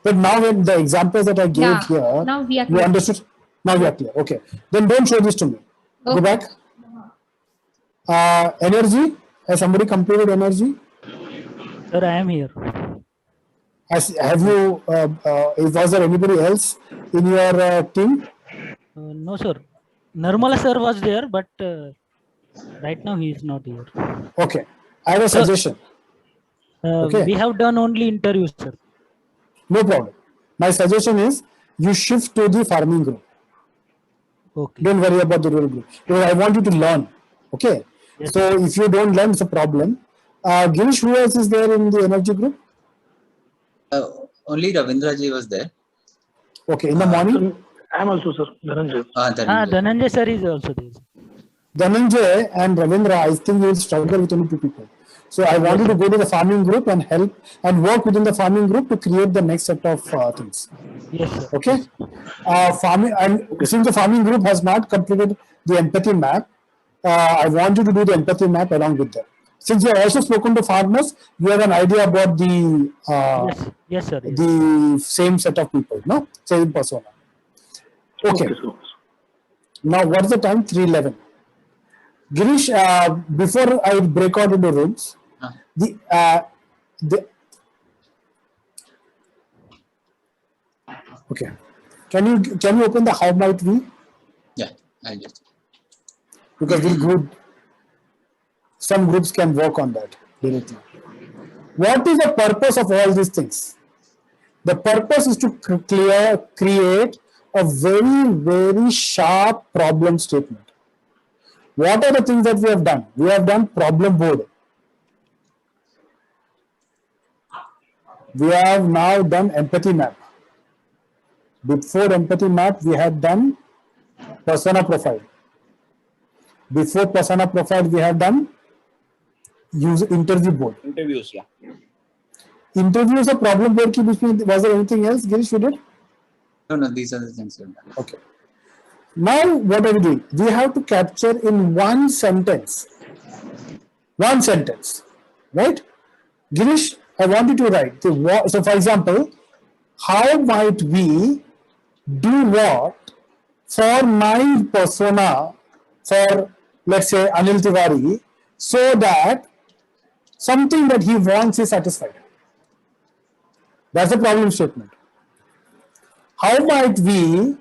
Speaker 1: But now when the examples that I gave
Speaker 12: Yeah,
Speaker 1: here,
Speaker 12: now we are
Speaker 1: you
Speaker 12: clear.
Speaker 1: understood. Now we are clear. Okay. Then don't show this to me. Go
Speaker 12: Okay.
Speaker 1: back. Energy. Has somebody completed energy?
Speaker 13: Sir, I am here.
Speaker 1: Have you? Was there anybody else in your team?
Speaker 13: No, sir. Nirmala sir was there, but right now he is not here.
Speaker 1: Okay. I have a
Speaker 13: Sir,
Speaker 1: suggestion. Okay.
Speaker 13: We have done only interviews, sir.
Speaker 1: No problem. My suggestion is you shift to the farming group.
Speaker 13: Okay.
Speaker 1: Don't worry about the rural group. Because I want you to learn. Okay.
Speaker 13: Yes.
Speaker 1: So if you don't learn, it's a problem. Girish, who else is there in the energy group?
Speaker 3: Only Ravindraji was there.
Speaker 1: Okay. In the morning?
Speaker 14: I am also, sir. Dhananjay.
Speaker 13: Dhananjay sir is also there.
Speaker 1: Dhananjay and Ravindra, I think you will struggle with only 2 people. So I want you to go to the farming group and help and work within the farming group to create the next set of things.
Speaker 13: Yes, sir.
Speaker 1: Okay. Farming, and since the farming group has not completed the empathy map, I want you to do the empathy map along with them. Since you have also spoken to farmers, you have an idea about the
Speaker 13: Yes, sir. Yes.
Speaker 1: the same set of people, no? Same persona. Okay. Now what is the time? 3:11. Girish, before I break out into rooms, okay. Can you open the how might we?
Speaker 3: Yeah, I just.
Speaker 1: Because some groups can work on that directly. What is the purpose of all these things? The purpose is to create a very, very sharp problem statement. What are the things that we have done? We have done problem board. We have now done empathy map. Before empathy map, we have done persona profile. Before persona profile, we have done user interview board.
Speaker 8: Interviews, yeah.
Speaker 1: Interviews or problem board ki beech mein, was there anything else, Girish, you did?
Speaker 3: No, these are the things we've done.
Speaker 1: Okay. Now, what are we doing? We have to capture in one sentence. One sentence, right? Girish, I want you to write. So, for example, how might we do what for my persona, for let's say Anil Tiwari, so that something that he wants is satisfied? That's the problem statement. How might we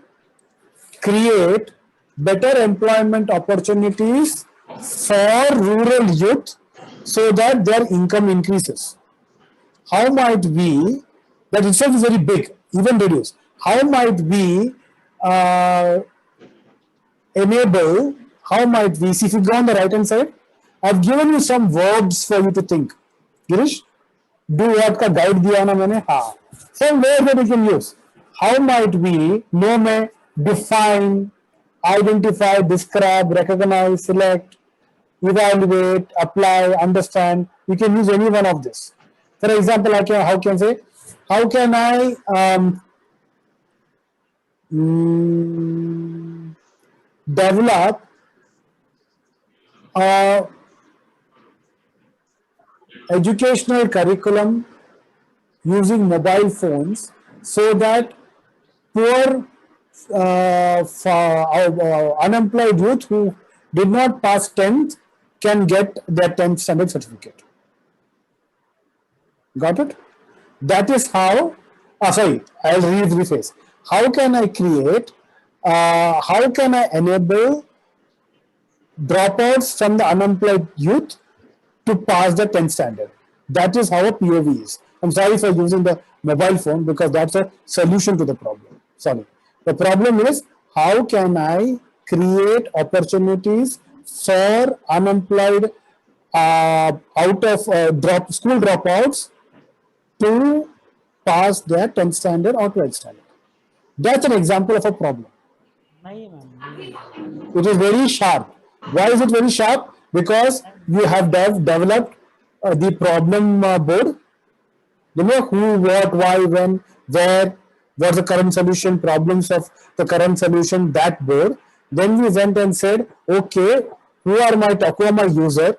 Speaker 1: create better employment opportunities for rural youth so that their income increases? How might we, that itself is very big, even reduce. How might we enable, how might we, see if you go on the right hand side, I've given you some verbs for you to think. Girish, do what ka guide diya na maine? Ha. Some words that we can use. How might we, no mein, define, identify, describe, recognize, select, evaluate, apply, understand. You can use any one of this. For example, how can I develop educational curriculum using mobile phones so that poor unemployed youth who did not pass 10th can get their 10th standard certificate. Got it? That is how, sorry, I'll rephrase. How can I create, how can I enable dropouts from the unemployed youth to pass the 10th standard? That is how a POV is. I'm sorry for using the mobile phone because that's a solution to the problem. Sorry. The problem is how can I create opportunities for unemployed out of school dropouts to pass their 10th standard or 12th standard. That's an example of a problem. It is very sharp. Why is it very sharp? Because you have developed the problem board. You know who, what, why, when, where, what's the current solution, problems of the current solution, that board. Then we went and said, okay, who are my user?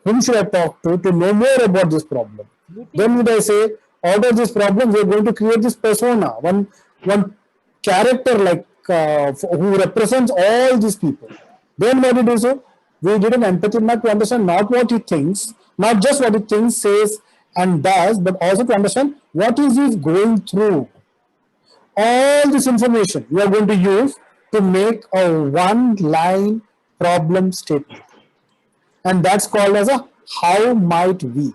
Speaker 1: Whom should I talk to know more about this problem? Then would I say, out of this problem, we are going to create this persona, one character like who represents all these people. Then what did we do? We did an empathy map to understand not what he thinks, not just what he thinks, says, and does, but also to understand what is he going through. All this information we are going to use to make a one-line problem statement. And that's called as a how might we.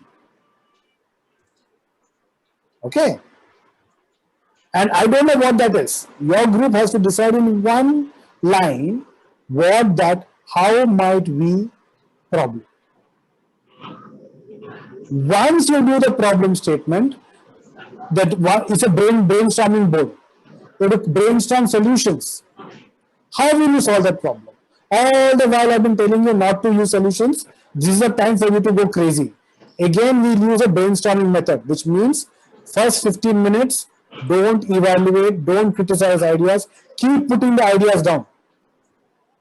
Speaker 1: Okay. And I don't know what that is. Your group has to decide in one line what that how might we problem. Once you do the problem statement, that it's a brainstorming board. You have to brainstorm solutions. How will you solve that problem? All the while I've been telling you not to use solutions. This is the time for you to go crazy. Again, we'll use a brainstorming method, which means first 15 minutes, don't evaluate, don't criticize ideas. Keep putting the ideas down.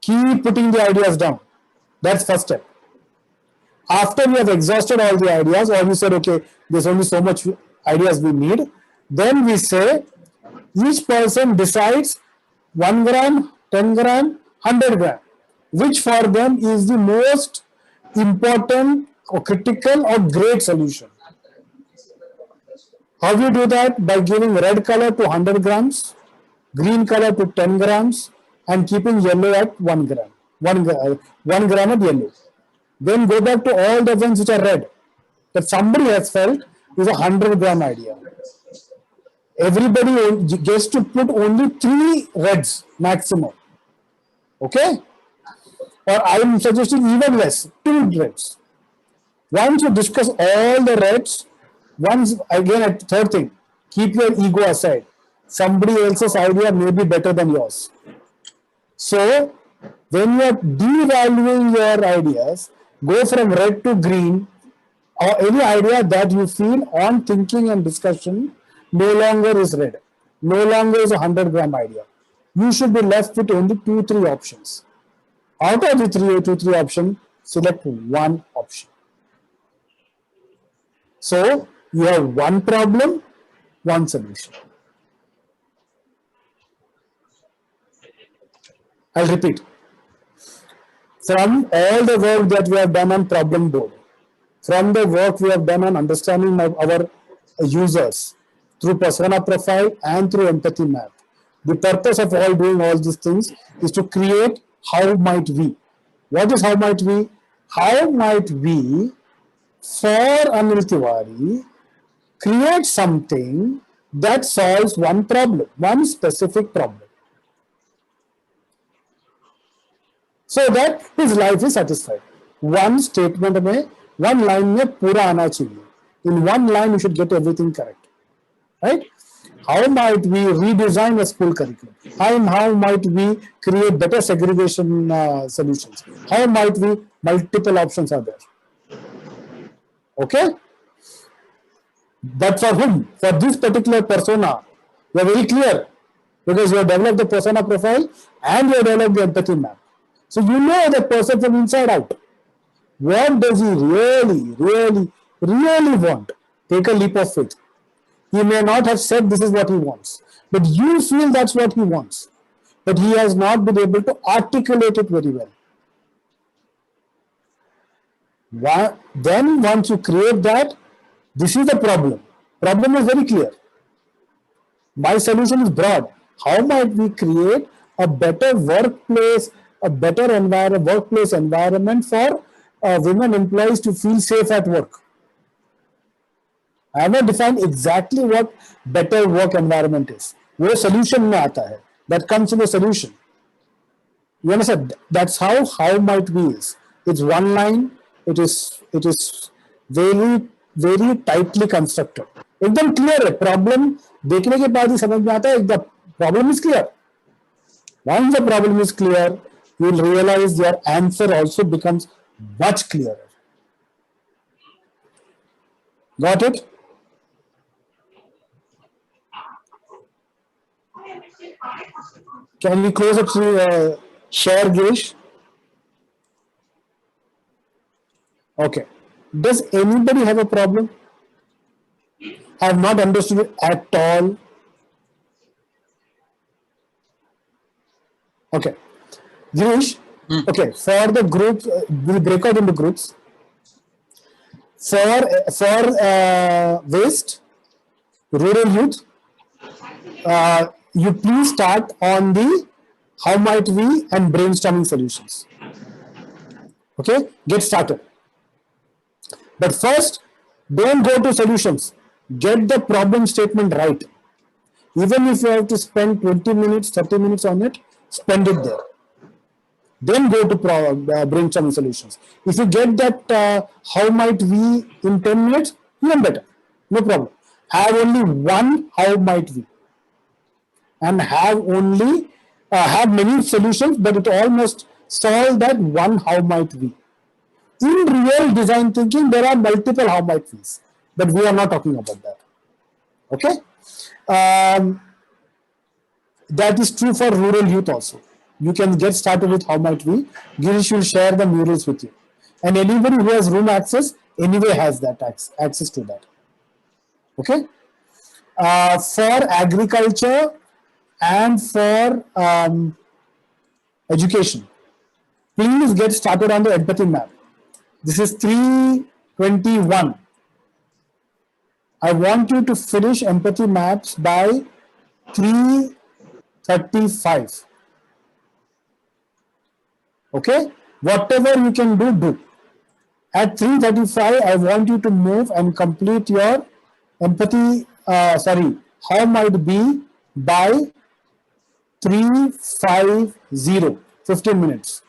Speaker 1: Keep putting the ideas down. That's first step. After we have exhausted all the ideas, or we said, okay, there's only so much ideas we need, then we say, each person decides 1 gram, 10 gram, 100 gram, which for them is the most important or critical or great solution. How do you do that? By giving red color to 100 grams, green color to 10 grams, and keeping yellow at 1 gram. 1 gram at yellow. Then go back to all the ones which are red, that somebody has felt is a 100 gram idea. Everybody gets to put only 3 reds maximum. Okay? Or I am suggesting even less, 2 reds. Once you discuss all the reds, once again, at third thing, keep your ego aside. Somebody else's idea may be better than yours. So, when you are devaluing your ideas, go from red to green, or any idea that you feel on thinking and discussion no longer is red, no longer is a 100 gram idea. You should be left with only 2-3 options. Out of the 2-3 options, select one option. So, you have one problem, one solution. I'll repeat. From all the work that we have done on problem board, from the work we have done on understanding our users through persona profile and through empathy map, the purpose of all doing all these things is to create how might we. What is how might we? How might we, for Anil Tiwari, create something that solves one problem, one specific problem, so that his life is satisfied. One statement में, one line में पूरा आना चाहिए. In one line, you should get everything correct, right? How might we redesign a school curriculum? How might we create better segregation solutions? How might we, multiple options are there. Okay? But for whom? For this particular persona, you are very clear because you have developed the persona profile and you have developed the empathy map. So you know the person from inside out. What does he really want? Take a leap of faith. He may not have said this is what he wants, but you feel that's what he wants. But he has not been able to articulate it very well. Then once you create that, this is the problem. Problem is very clear. My solution is broad. How might we create a better workplace, a better workplace environment for women employees to feel safe at work? I have not defined exactly what better work environment is. वो solution में आता है. That comes in a solution. You understand? That's how might we is. It's one line. It is very tightly constructed. एकदम clear है. Problem देखने के बाद ही समझ में आता है. The problem is clear. Once the problem is clear, you will realize your answer also becomes much clearer. Got it? Can we close up to share, Girish? Okay. Does anybody have a problem? I have not understood it at all. Okay. Girish, okay, for the group, we'll break out into groups. For waste, rural youth, you please start on the how might we and brainstorming solutions. Okay, get started. But first, don't go to solutions. Get the problem statement right. Even if you have to spend 20 minutes, 30 minutes on it, spend it there. Then go to brainstorming solutions. If you get that how might we in 10 minutes, even better. No problem. Have only one how might we. And have only have many solutions, but it almost solve that one how might we. In real design thinking, there are multiple how might we's, but we are not talking about that. Okay, that is true for rural youth also. You can get started with how might we. Girish will share the murals with you, and anybody who has room access anyway has that access to that. Okay, for agriculture and for education, please get started on the empathy map. This is 321. I want you to finish empathy maps by 3:35. Okay, whatever you can do. At 3:35, I want you to move and complete your empathy, how might be by 3:50, 15 minutes.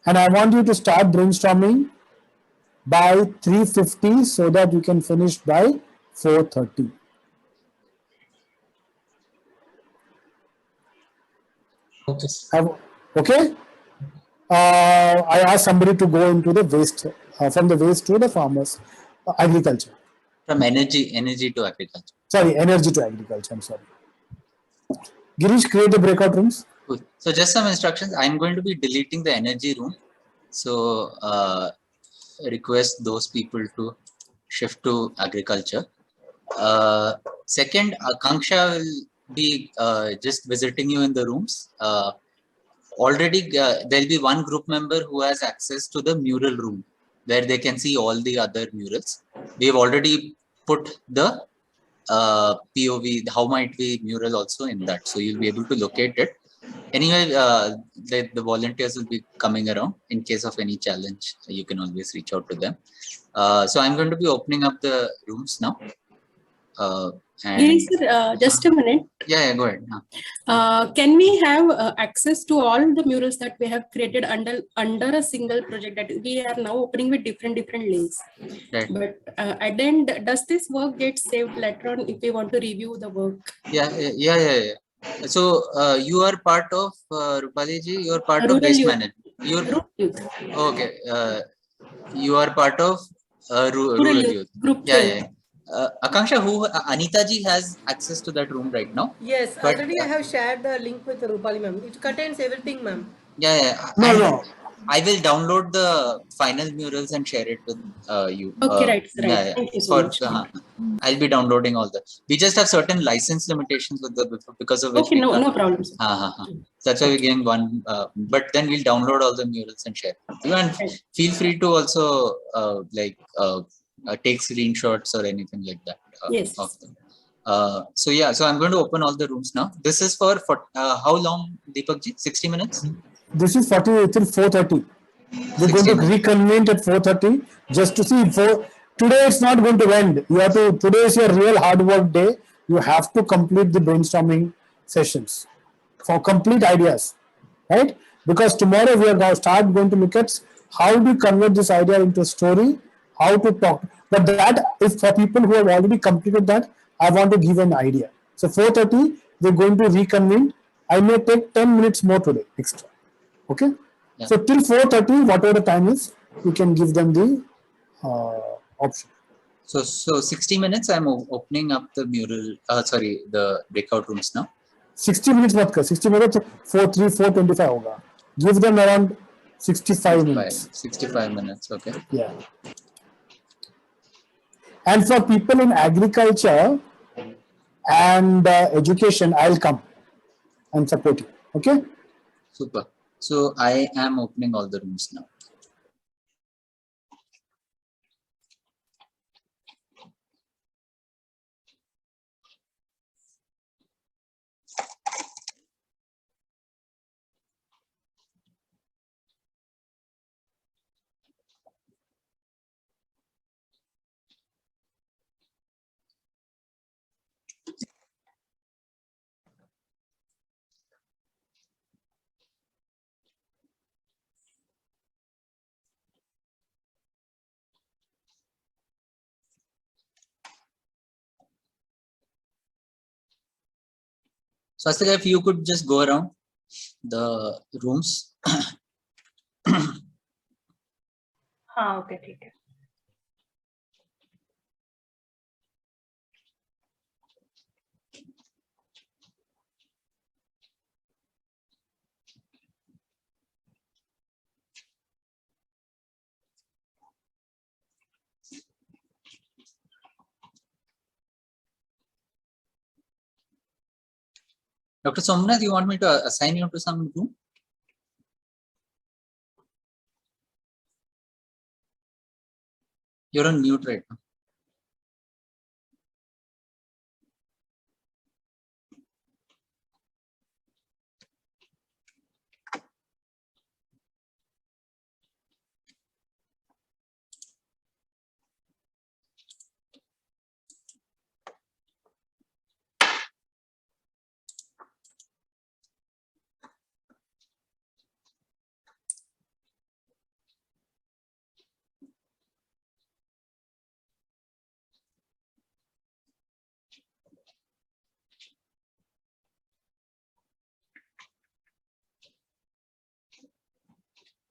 Speaker 1: And I want you to start brainstorming by 3:50 so that you can finish by 4:30. Okay. I asked somebody to go into the waste, from the waste to the farmers, agriculture.
Speaker 3: From energy to agriculture.
Speaker 1: Sorry, energy to agriculture. I'm sorry. Girish, create the breakout rooms.
Speaker 3: Cool. So just some instructions. I'm going to be deleting the energy room. So request those people to shift to agriculture. Second, Akanksha will be just visiting you in the rooms. Already there'll be one group member who has access to the mural room where they can see all the other murals. We've already put the POV, how might we mural also in that. So you'll be able to locate it. Anyway, the volunteers will be coming around. In case of any challenge, you can always reach out to them. So I'm going to be opening up the rooms now.
Speaker 15: Yes, sir, just a minute.
Speaker 3: Yeah, go ahead.
Speaker 15: Can we have access to all the murals that we have created under a single project? That we are now opening with different links.
Speaker 3: Right.
Speaker 15: But at the end, does this work get saved later on if we want to review the work?
Speaker 3: Yeah. So you are part of Rupali ji. You are part of waste management. Okay. You are part of rural youth.
Speaker 15: Group.
Speaker 3: Yeah. Akanksha, Anita ji has access to that room right now.
Speaker 10: Yes,
Speaker 3: but,
Speaker 10: already I have shared the link with Rupali ma'am. It contains everything, ma'am.
Speaker 3: Yeah.
Speaker 1: No.
Speaker 3: I will download the final murals and share it with you.
Speaker 15: Okay, right.
Speaker 3: Yeah, yeah.
Speaker 15: Thank you so much.
Speaker 3: I'll be downloading all the. We just have certain license limitations with the because of which.
Speaker 15: Okay,
Speaker 3: we
Speaker 15: no
Speaker 3: can't.
Speaker 15: problem.
Speaker 3: That's why we're giving one. But then we'll download all the murals and share. You and feel free to also take screenshots or anything like that.
Speaker 15: Yes.
Speaker 3: Of them. So yeah, so I'm going to open all the rooms now. This is for how long, Deepak ji? 60 minutes?
Speaker 1: This is 40 till 4:30. We're going to reconvene at 4:30 just to see. Today it's not going to end. You have to. Today is your real hard work day. You have to complete the brainstorming sessions for complete ideas, right? Because tomorrow we are going to look at how do you convert this idea into a story, how to talk. But that is for people who have already completed that. I want to give an idea. So 4:30 we're going to reconvene. I may take 10 minutes more today extra. Okay.
Speaker 3: Yeah.
Speaker 1: So till 4:30, whatever the time is, you can give them the option.
Speaker 3: So 60 minutes. I'm opening up the mural. The breakout rooms now.
Speaker 1: 60 minutes मत कर. 60 minutes 4:25 होगा. Give them around 65 minutes.
Speaker 3: 65 minutes. Okay.
Speaker 1: Yeah. And for people in agriculture and education, I'll come and support you. Okay.
Speaker 3: Super. So I am opening all the rooms now. So Astika, if you could just go around the rooms.
Speaker 9: Okay, ठीक है.
Speaker 3: Dr. Somnath, you want me to assign you to some room? You're on mute right now.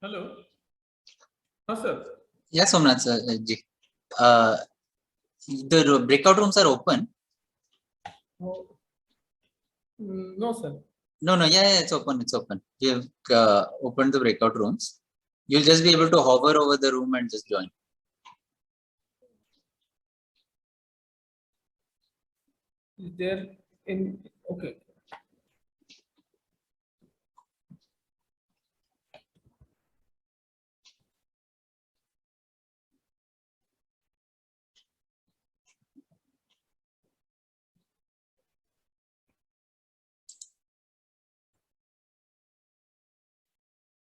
Speaker 16: Hello. Sir.
Speaker 3: Yes, Somnath sir. The breakout rooms are open.
Speaker 16: No, sir.
Speaker 3: No, yeah, it's open. It's open. You've opened the breakout rooms. You'll just be able to hover over the room and just join.
Speaker 16: Is there in okay?